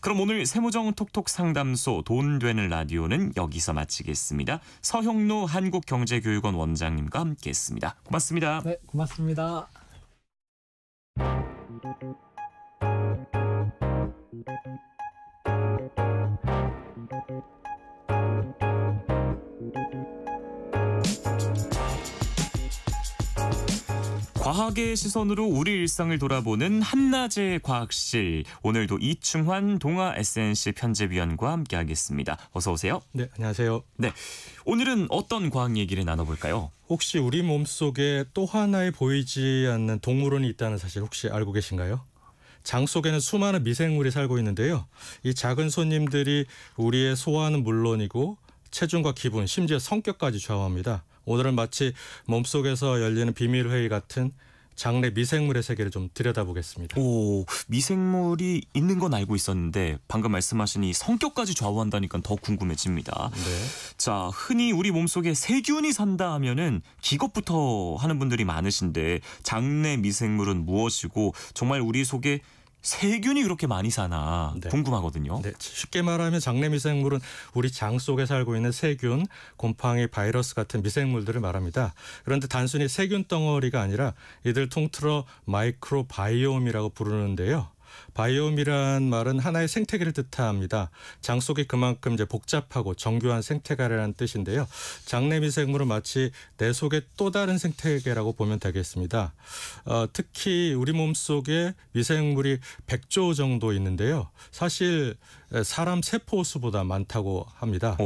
그럼 오늘 세무정 톡톡 상담소 돈 되는 라디오는 여기서 마치겠습니다. 서형로 한국경제교육원 원장님과 함께했습니다. 고맙습니다. 네, 고맙습니다. 과학의 시선으로 우리 일상을 돌아보는 한낮의 과학실. 오늘도 이충환 동아 SNC 편집위원과 함께하겠습니다. 어서 오세요. 네, 안녕하세요. 네, 오늘은 어떤 과학 얘기를 나눠볼까요? 혹시 우리 몸속에 또 하나의 보이지 않는 동물원이 있다는 사실 혹시 알고 계신가요? 장 속에는 수많은 미생물이 살고 있는데요. 이 작은 손님들이 우리의 소화는 물론이고 체중과 기분, 심지어 성격까지 좌우합니다. 오늘은 마치 몸속에서 열리는 비밀 회의 같은 장내 미생물의 세계를 좀 들여다보겠습니다. 오, 미생물이 있는 건 알고 있었는데 방금 말씀하신 이 성격까지 좌우한다니까 더 궁금해집니다. 네. 자, 흔히 우리 몸속에 세균이 산다 하면은 기겁부터 하는 분들이 많으신데 장내 미생물은 무엇이고 정말 우리 속에 세균이 그렇게 많이 사나 궁금하거든요. 네, 쉽게 말하면 장내 미생물은 우리 장 속에 살고 있는 세균, 곰팡이, 바이러스 같은 미생물들을 말합니다. 그런데 단순히 세균 덩어리가 아니라 이들 통틀어 마이크로바이옴이라고 부르는데요. 바이옴이란 말은 하나의 생태계를 뜻합니다. 장 속이 그만큼 이제 복잡하고 정교한 생태계라는 뜻인데요. 장내 미생물은 마치 내 속의 또 다른 생태계라고 보면 되겠습니다. 특히 우리 몸속에 미생물이 100조 정도 있는데요. 사실 사람 세포 수보다 많다고 합니다.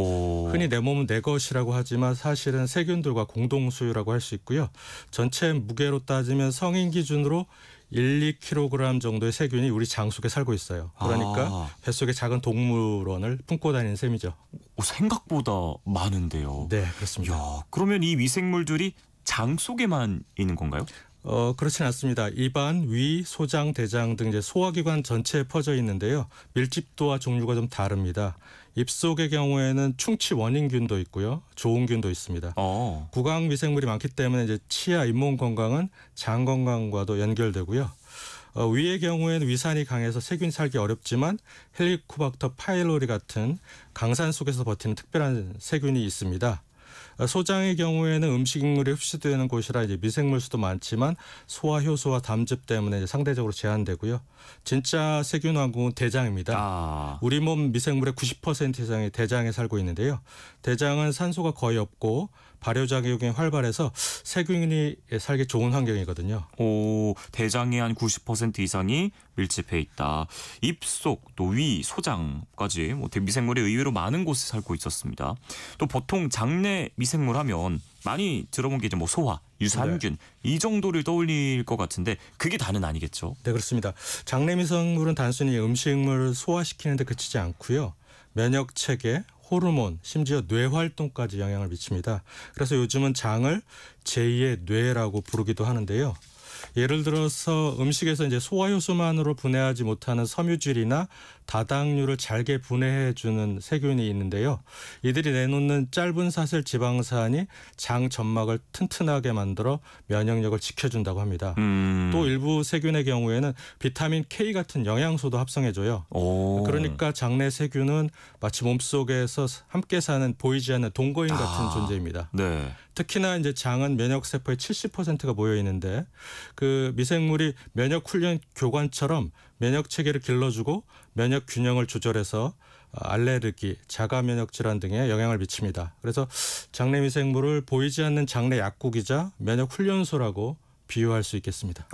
흔히 내 몸은 내 것이라고 하지만 사실은 세균들과 공동 소유라고 할 수 있고요. 전체 무게로 따지면 성인 기준으로 1-2kg 정도의 세균이 우리 장 속에 살고 있어요. 그러니까 뱃속에 작은 동물원을 품고 다니는 셈이죠. 생각보다 많은데요. 네, 그렇습니다. 야, 그러면 이 미생물들이 장 속에만 있는 건가요? 그렇진 않습니다. 입안, 위, 소장, 대장 등 이제 소화기관 전체에 퍼져 있는데요. 밀집도와 종류가 좀 다릅니다. 입속의 경우에는 충치 원인균도 있고요. 좋은균도 있습니다. 구강 미생물이 많기 때문에 이제 치아, 잇몸 건강은 장 건강과도 연결되고요. 위의 경우에는 위산이 강해서 세균이 살기 어렵지만 헬리코박터 파일로리 같은 강산 속에서 버티는 특별한 세균이 있습니다. 소장의 경우에는 음식물이 흡수되는 곳이라 이제 미생물 수도 많지만 소화 효소와 담즙 때문에 상대적으로 제한되고요. 진짜 세균 왕국은 대장입니다. 우리 몸 미생물의 90% 이상이 대장에 살고 있는데요. 대장은 산소가 거의 없고 발효작용이 활발해서 세균이 살기 좋은 환경이거든요. 오, 대장의 한 90% 이상이 밀집해 있다. 입속, 또 위, 소장까지 미생물이 의외로 많은 곳에 살고 있었습니다. 또 보통 장내 미생물 하면 많이 들어본 게 이제 소화, 유산균 이 정도를 떠올릴 것 같은데 그게 다는 아니겠죠? 네, 그렇습니다. 장내 미생물은 단순히 음식물을 소화시키는 데 그치지 않고요. 면역 체계, 호르몬, 심지어 뇌 활동까지 영향을 미칩니다. 그래서 요즘은 장을 제2의 뇌라고 부르기도 하는데요. 예를 들어서 음식에서 이제 소화효소만으로 분해하지 못하는 섬유질이나 다당류를 잘게 분해해주는 세균이 있는데요. 이들이 내놓는 짧은 사슬 지방산이 장 점막을 튼튼하게 만들어 면역력을 지켜준다고 합니다. 또 일부 세균의 경우에는 비타민 K 같은 영양소도 합성해줘요. 그러니까 장내 세균은 마치 몸속에서 함께 사는 보이지 않는 동거인 같은 존재입니다. 네. 특히나 이제 장은 면역 세포의 70%가 모여 있는데 그 미생물이 면역 훈련 교관처럼 면역 체계를 길러주고 면역 균형을 조절해서 알레르기, 자가 면역 질환 등에 영향을 미칩니다. 그래서 장내 미생물을 보이지 않는 장내 약국이자 면역 훈련소라고 비유할 수 있겠습니다.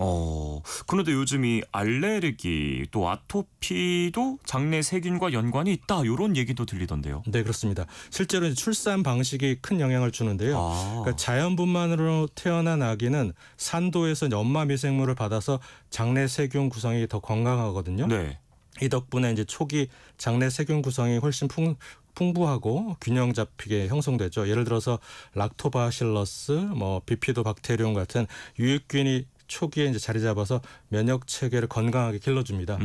그런데 요즘 이 알레르기 또 아토피도 장내 세균과 연관이 있다 이런 얘기도 들리던데요. 네, 그렇습니다. 실제로 출산 방식이 큰 영향을 주는데요. 그러니까 자연분만으로 태어난 아기는 산도에서 엄마 미생물을 받아서 장내 세균 구성이 더 건강하거든요. 네. 이 덕분에 이제 초기 장내 세균 구성이 훨씬 풍부하고 균형 잡히게 형성되죠. 예를 들어서 락토바실러스, 비피도박테리움 같은 유익균이 초기에 이제 자리 잡아서 면역 체계를 건강하게 길러줍니다.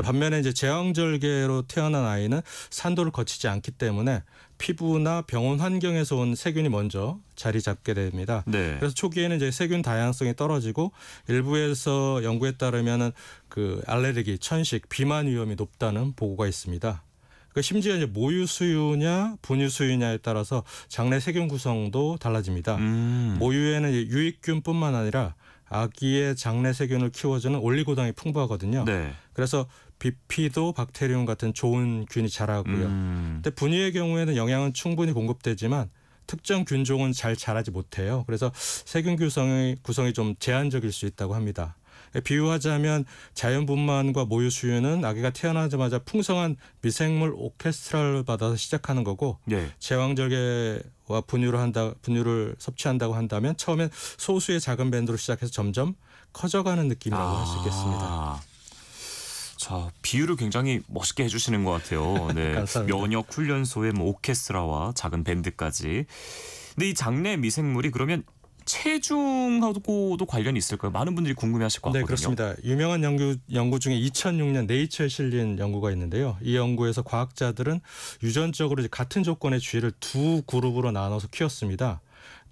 반면에 이제 제왕절개로 태어난 아이는 산도를 거치지 않기 때문에 피부나 병원 환경에서 온 세균이 먼저 자리 잡게 됩니다. 네. 그래서 초기에는 이제 세균 다양성이 떨어지고 일부에서 연구에 따르면은 그 알레르기, 천식, 비만 위험이 높다는 보고가 있습니다. 심지어 이제 모유 수유냐 분유 수유냐에 따라서 장내 세균 구성도 달라집니다. 모유에는 유익균뿐만 아니라 아기의 장내 세균을 키워주는 올리고당이 풍부하거든요. 네. 그래서 비피도 박테리움 같은 좋은 균이 자라고요. 근데 분유의 경우에는 영양은 충분히 공급되지만 특정 균종은 잘 자라지 못해요. 그래서 세균 구성이 좀 제한적일 수 있다고 합니다. 비유하자면 자연분만과 모유 수유는 아기가 태어나자마자 풍성한 미생물 오케스트라를 받아서 시작하는 거고 네. 제왕절개와 분유를 섭취한다고 한다면 처음엔 소수의 작은 밴드로 시작해서 점점 커져가는 느낌이라고 할 수 있겠습니다. 자, 비유를 굉장히 멋있게 해주시는 것 같아요. 네. 감사합니다. 면역 훈련소의 오케스트라와 작은 밴드까지. 근데 이 장내 미생물이 그러면 체중하고도 관련이 있을까요? 많은 분들이 궁금해하실 것 같거든요. 네, 그렇습니다. 유명한 연구 중에 2006년 네이처에 실린 연구가 있는데요. 이 연구에서 과학자들은 유전적으로 같은 조건의 쥐를 두 그룹으로 나눠서 키웠습니다.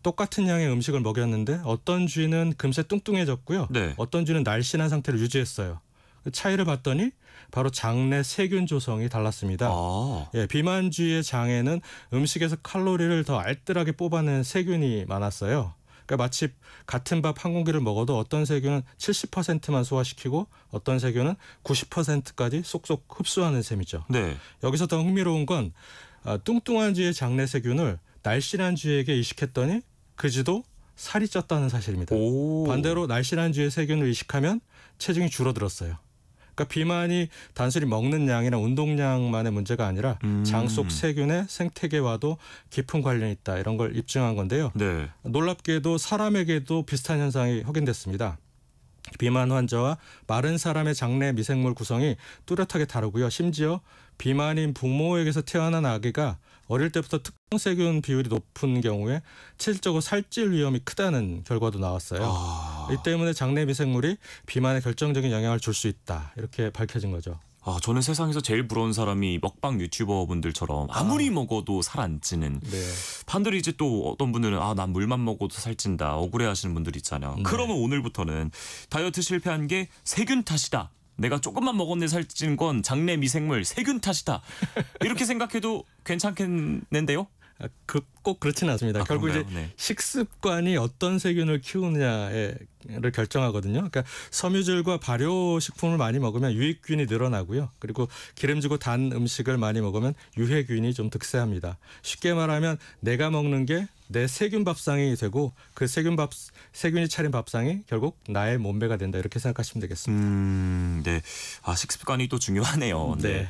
똑같은 양의 음식을 먹였는데 어떤 쥐는 금세 뚱뚱해졌고요. 네. 어떤 쥐는 날씬한 상태를 유지했어요. 그 차이를 봤더니 바로 장내 세균 조성이 달랐습니다. 예, 비만쥐의 장에는 음식에서 칼로리를 더 알뜰하게 뽑아내는 세균이 많았어요. 그러니까 마치 같은 밥 한 공기를 먹어도 어떤 세균은 70%만 소화시키고 어떤 세균은 90%까지 쏙쏙 흡수하는 셈이죠. 네. 여기서 더 흥미로운 건 뚱뚱한 쥐의 장내 세균을 날씬한 쥐에게 이식했더니 그 쥐도 살이 쪘다는 사실입니다. 반대로 날씬한 쥐의 세균을 이식하면 체중이 줄어들었어요. 그러니까 비만이 단순히 먹는 양이나 운동량만의 문제가 아니라 장 속 세균의 생태계와도 깊은 관련이 있다. 이런 걸 입증한 건데요. 네. 놀랍게도 사람에게도 비슷한 현상이 확인됐습니다. 비만 환자와 마른 사람의 장내 미생물 구성이 뚜렷하게 다르고요. 심지어 비만인 부모에게서 태어난 아기가 어릴 때부터 특정 세균 비율이 높은 경우에 실질적으로 살찔 위험이 크다는 결과도 나왔어요. 이 때문에 장내 미생물이 비만에 결정적인 영향을 줄 수 있다. 이렇게 밝혀진 거죠. 저는 세상에서 제일 부러운 사람이 먹방 유튜버 분들처럼 아무리 먹어도 살 안 찌는. 네. 반대로 이제 또 어떤 분들은 난 물만 먹어도 살찐다. 억울해하시는 분들 있잖아요. 네. 그러면 오늘부터는 다이어트 실패한 게 세균 탓이다. 내가 조금만 먹었는데 살찐 건 장내 미생물 세균 탓이다. 이렇게 생각해도 괜찮겠는데요? 꼭 그렇지는 않습니다. 결국 그런가요? 이제 네. 식습관이 어떤 세균을 키우느냐를 결정하거든요. 그러니까 섬유질과 발효식품을 많이 먹으면 유익균이 늘어나고요. 그리고 기름지고 단 음식을 많이 먹으면 유해균이 좀 득세합니다. 쉽게 말하면 내가 먹는 게 내 세균 밥상이 되고 그 세균이 차린 밥상이 결국 나의 몸매가 된다. 이렇게 생각하시면 되겠습니다. 네. 식습관이 또 중요하네요. 네. 네.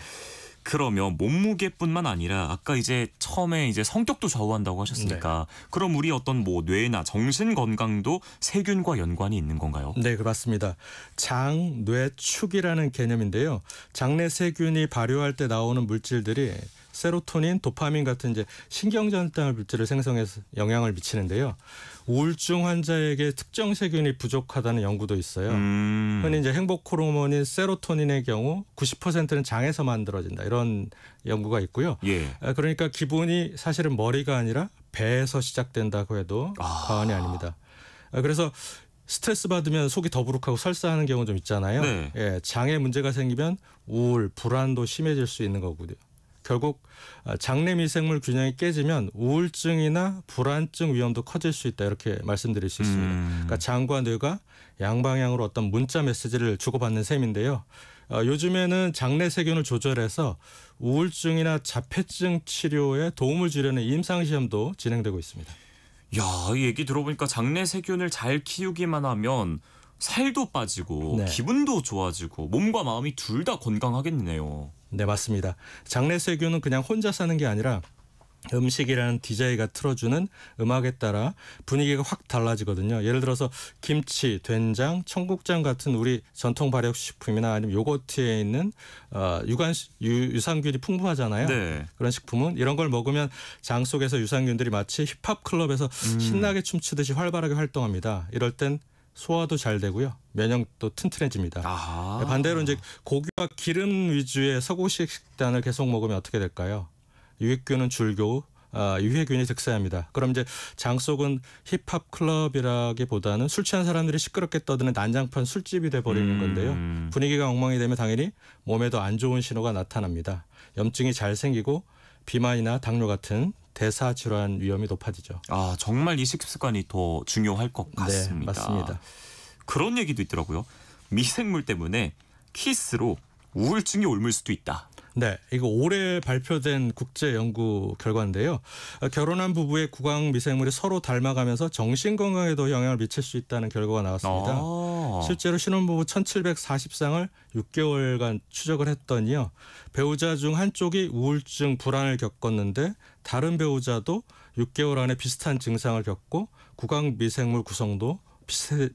그러면 몸무게뿐만 아니라 아까 이제 처음에 이제 성격도 좌우한다고 하셨으니까 그럼 우리 어떤 뇌나 정신 건강도 세균과 연관이 있는 건가요? 네, 맞습니다. 장, 뇌, 축이라는 개념인데요. 장내 세균이 발효할 때 나오는 물질들이 세로토닌, 도파민 같은 이제 신경전달 물질을 생성해서 영향을 미치는데요. 우울증 환자에게 특정 세균이 부족하다는 연구도 있어요. 흔히 이제 행복 호르몬인 세로토닌의 경우 90%는 장에서 만들어진다. 이런 연구가 있고요. 예. 그러니까 기본이 사실은 머리가 아니라 배에서 시작된다고 해도 과언이 아닙니다. 그래서 스트레스 받으면 속이 더부룩하고 설사하는 경우 좀 있잖아요. 네. 예, 장에 문제가 생기면 우울, 불안도 심해질 수 있는 거고요. 결국 장내 미생물 균형이 깨지면 우울증이나 불안증 위험도 커질 수 있다. 이렇게 말씀드릴 수 있습니다. 그러니까 장과 뇌가 양방향으로 어떤 문자 메시지를 주고받는 셈인데요. 요즘에는 장내 세균을 조절해서 우울증이나 자폐증 치료에 도움을 주려는 임상시험도 진행되고 있습니다. 야, 이 얘기 들어보니까 장내 세균을 잘 키우기만 하면 살도 빠지고 기분도 좋아지고 몸과 마음이 둘 다 건강하겠네요. 네, 맞습니다. 장내 세균은 그냥 혼자 사는 게 아니라 음식이라는 DJ가 틀어주는 음악에 따라 분위기가 확 달라지거든요. 예를 들어서 김치, 된장, 청국장 같은 우리 전통 발효식품이나 아니면 요거트에 있는 유산균이 풍부하잖아요. 네. 그런 식품은 이런 걸 먹으면 장 속에서 유산균들이 마치 힙합 클럽에서 신나게 춤추듯이 활발하게 활동합니다. 이럴 땐 소화도 잘 되고요. 면역도 튼튼해집니다. 반대로 이제 고기와 기름 위주의 서구식 식단을 계속 먹으면 어떻게 될까요? 유익균은 줄고 유해균이 득세합니다. 그럼 이제 장 속은 힙합 클럽이라기보다는 술 취한 사람들이 시끄럽게 떠드는 난장판 술집이 돼버리는 건데요. 분위기가 엉망이 되면 당연히 몸에도 안 좋은 신호가 나타납니다. 염증이 잘 생기고 비만이나 당뇨 같은 대사 질환 위험이 높아지죠. 정말 이 식습관이 더 중요할 것 같습니다. 네, 맞습니다. 그런 얘기도 있더라고요. 미생물 때문에 키스로 우울증이 옮을 수도 있다. 네, 이거 올해 발표된 국제 연구 결과인데요. 결혼한 부부의 구강 미생물이 서로 닮아가면서 정신 건강에도 영향을 미칠 수 있다는 결과가 나왔습니다. 실제로 신혼부부 1,740쌍을 6개월간 추적을 했더니요. 배우자 중 한쪽이 우울증 불안을 겪었는데 다른 배우자도 6개월 안에 비슷한 증상을 겪고 구강 미생물 구성도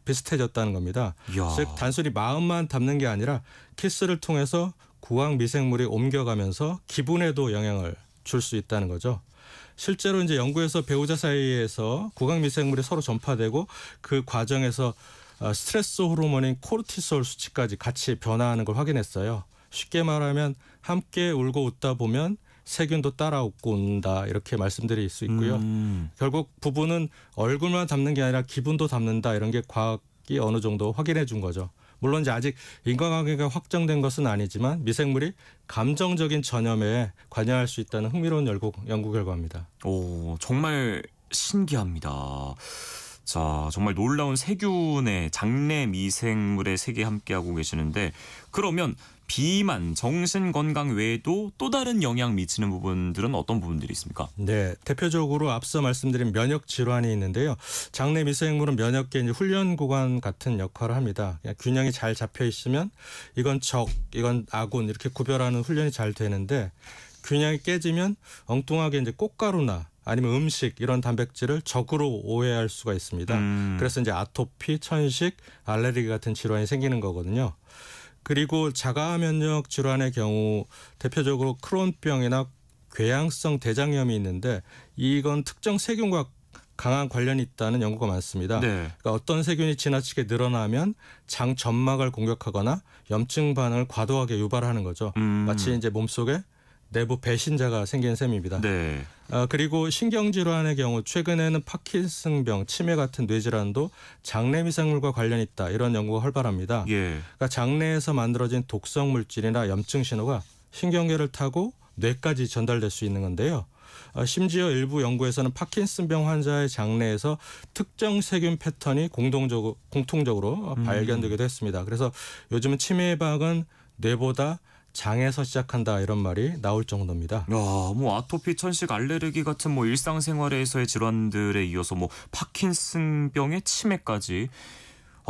비슷해졌다는 겁니다. 즉 단순히 마음만 담는 게 아니라 키스를 통해서 구강 미생물이 옮겨가면서 기분에도 영향을 줄 수 있다는 거죠. 실제로 이제 연구에서 배우자 사이에서 구강 미생물이 서로 전파되고 그 과정에서 스트레스 호르몬인 코르티솔 수치까지 같이 변화하는 걸 확인했어요. 쉽게 말하면 함께 울고 웃다 보면 세균도 따라 웃고 웃는다 이렇게 말씀드릴 수 있고요. 결국 부부는 얼굴만 담는 게 아니라 기분도 담는다 이런 게 과학이 어느 정도 확인해 준 거죠. 물론 이제 아직 인과관계가 확정된 것은 아니지만 미생물이 감정적인 전염에 관여할 수 있다는 흥미로운 연구 결과입니다. 오, 정말 신기합니다. 자, 정말 놀라운 세균의 장내 미생물의 세계 함께하고 계시는데 그러면 비만, 정신건강 외에도 또 다른 영향 미치는 부분들은 어떤 부분들이 있습니까? 네, 대표적으로 앞서 말씀드린 면역 질환이 있는데요. 장내 미생물은 면역계 훈련 구간 같은 역할을 합니다. 균형이 잘 잡혀 있으면 이건 적, 이건 아군 이렇게 구별하는 훈련이 잘 되는데 균형이 깨지면 엉뚱하게 이제 꽃가루나 아니면 음식 이런 단백질을 적으로 오해할 수가 있습니다. 그래서 이제 아토피, 천식, 알레르기 같은 질환이 생기는 거거든요. 그리고 자가 면역 질환의 경우 대표적으로 크론병이나 궤양성 대장염이 있는데 이건 특정 세균과 강한 관련이 있다는 연구가 많습니다. 네. 그러니까 어떤 세균이 지나치게 늘어나면 장 점막을 공격하거나 염증 반응을 과도하게 유발하는 거죠. 마치 이제 몸속에 내부 배신자가 생긴 셈입니다. 네. 그리고 신경질환의 경우 최근에는 파킨슨병, 치매 같은 뇌질환도 장내 미생물과 관련이 있다. 이런 연구가 활발합니다. 그러니까 장내에서 만들어진 독성 물질이나 염증 신호가 신경계를 타고 뇌까지 전달될 수 있는 건데요. 심지어 일부 연구에서는 파킨슨병 환자의 장내에서 특정 세균 패턴이 공통적으로 발견되기도 했습니다. 그래서 요즘은 치매 예방은 뇌보다 장에서 시작한다 이런 말이 나올 정도입니다. 뭐 아토피, 천식, 알레르기 같은 뭐 일상생활에서의 질환들에 이어서 뭐 파킨슨병의 치매까지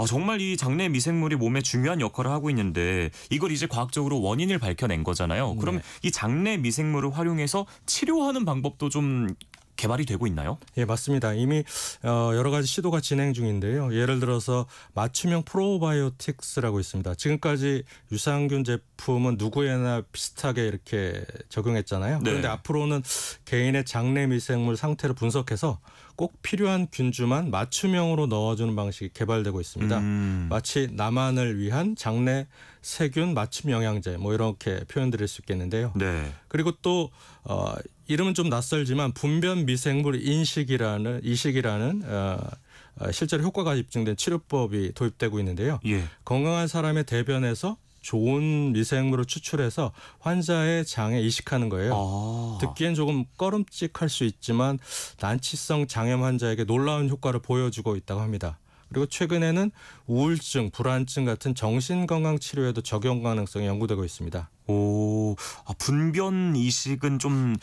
정말 이 장내 미생물이 몸에 중요한 역할을 하고 있는데 이걸 이제 과학적으로 원인을 밝혀낸 거잖아요. 그럼 이 장내 미생물을 활용해서 치료하는 방법도 좀 개발이 되고 있나요? 예, 맞습니다. 이미 여러 가지 시도가 진행 중인데요. 예를 들어서 맞춤형 프로바이오틱스라고 있습니다. 지금까지 유산균 제품은 누구에나 비슷하게 이렇게 적용했잖아요. 그런데 앞으로는 개인의 장내 미생물 상태를 분석해서 꼭 필요한 균주만 맞춤형으로 넣어주는 방식이 개발되고 있습니다. 마치 나만을 위한 장내 세균 맞춤 영양제 뭐 이렇게 표현드릴 수 있겠는데요. 그리고 또 이름은 좀 낯설지만 분변 미생물 이식이라는 실제로 효과가 입증된 치료법이 도입되고 있는데요. 건강한 사람의 대변에서 좋은 미생물을 추출해서 환자의 장에 이식하는 거예요. 듣기엔 조금 꺼름칙할 수 있지만 난치성 장염 환자에게 놀라운 효과를 보여주고 있다고 합니다. 그리고 최근에는 우울증, 불안증 같은 정신건강 치료에도 적용 가능성이 연구되고 있습니다. 분변 이식은 좀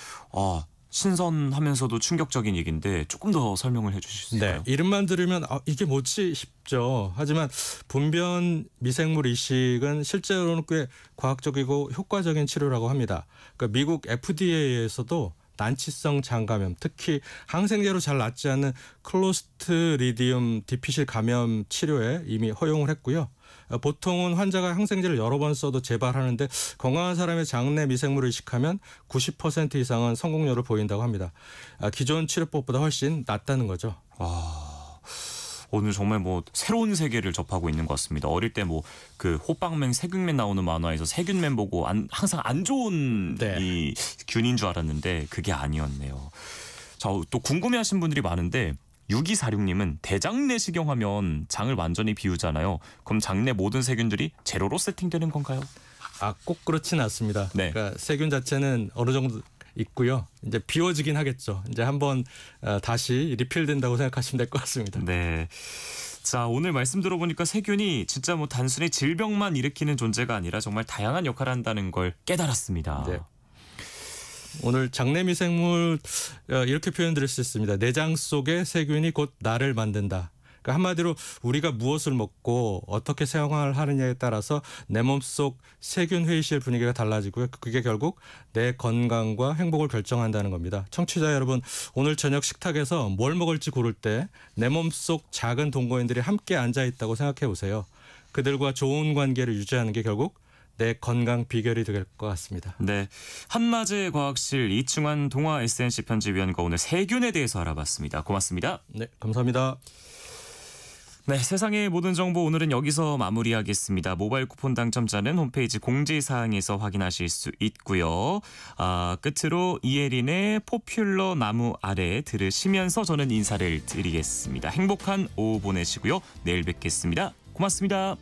신선하면서도 충격적인 얘기인데 조금 더 설명을 해 주실 수 있을까요? 네, 이름만 들으면 이게 뭐지 싶죠. 하지만 분변 미생물 이식은 실제로는 꽤 과학적이고 효과적인 치료라고 합니다. 그러니까 미국 FDA에서도 난치성 장감염, 특히 항생제로 잘 낫지 않는 클로스트리디움 디피실 감염 치료에 이미 허용을 했고요. 보통은 환자가 항생제를 여러 번 써도 재발하는데 건강한 사람의 장내 미생물을 이식하면 90% 이상은 성공률을 보인다고 합니다. 기존 치료법보다 훨씬 낫다는 거죠. 오늘 정말 뭐 새로운 세계를 접하고 있는 것 같습니다. 어릴 때 뭐 그 호빵맨, 세균맨 나오는 만화에서 세균맨 보고 항상 안 좋은 이 균인 줄 알았는데 그게 아니었네요. 자, 또 궁금해하신 분들이 많은데 6246님은 대장 내시경 하면 장을 완전히 비우잖아요. 그럼 장내 모든 세균들이 제로로 세팅되는 건가요? 꼭 그렇지는 않습니다. 그러니까 세균 자체는 어느 정도 있고요. 이제 비워지긴 하겠죠. 이제 한번 다시 리필된다고 생각하시면 될 것 같습니다. 네. 자, 오늘 말씀 들어보니까 세균이 진짜 뭐 단순히 질병만 일으키는 존재가 아니라 정말 다양한 역할을 한다는 걸 깨달았습니다. 네. 오늘 장내 미생물 이렇게 표현드릴 수 있습니다. 내장 속의 세균이 곧 나를 만든다. 그러니까 한마디로 우리가 무엇을 먹고 어떻게 생활을 하느냐에 따라서 내 몸속 세균 회의실 분위기가 달라지고요. 그게 결국 내 건강과 행복을 결정한다는 겁니다. 청취자 여러분, 오늘 저녁 식탁에서 뭘 먹을지 고를 때 내 몸속 작은 동거인들이 함께 앉아 있다고 생각해 보세요. 그들과 좋은 관계를 유지하는 게 결국 내 건강 비결이 될 것 같습니다. 네, 한마제 과학실 이충환 동아 SNC 편집위원과 오늘 세균에 대해서 알아봤습니다. 고맙습니다. 네, 감사합니다. 네, 세상의 모든 정보 오늘은 여기서 마무리하겠습니다. 모바일 쿠폰 당첨자는 홈페이지 공지사항에서 확인하실 수 있고요. 끝으로 이혜린의 포퓰러 나무 아래 들으시면서 저는 인사를 드리겠습니다. 행복한 오후 보내시고요. 내일 뵙겠습니다. 고맙습니다.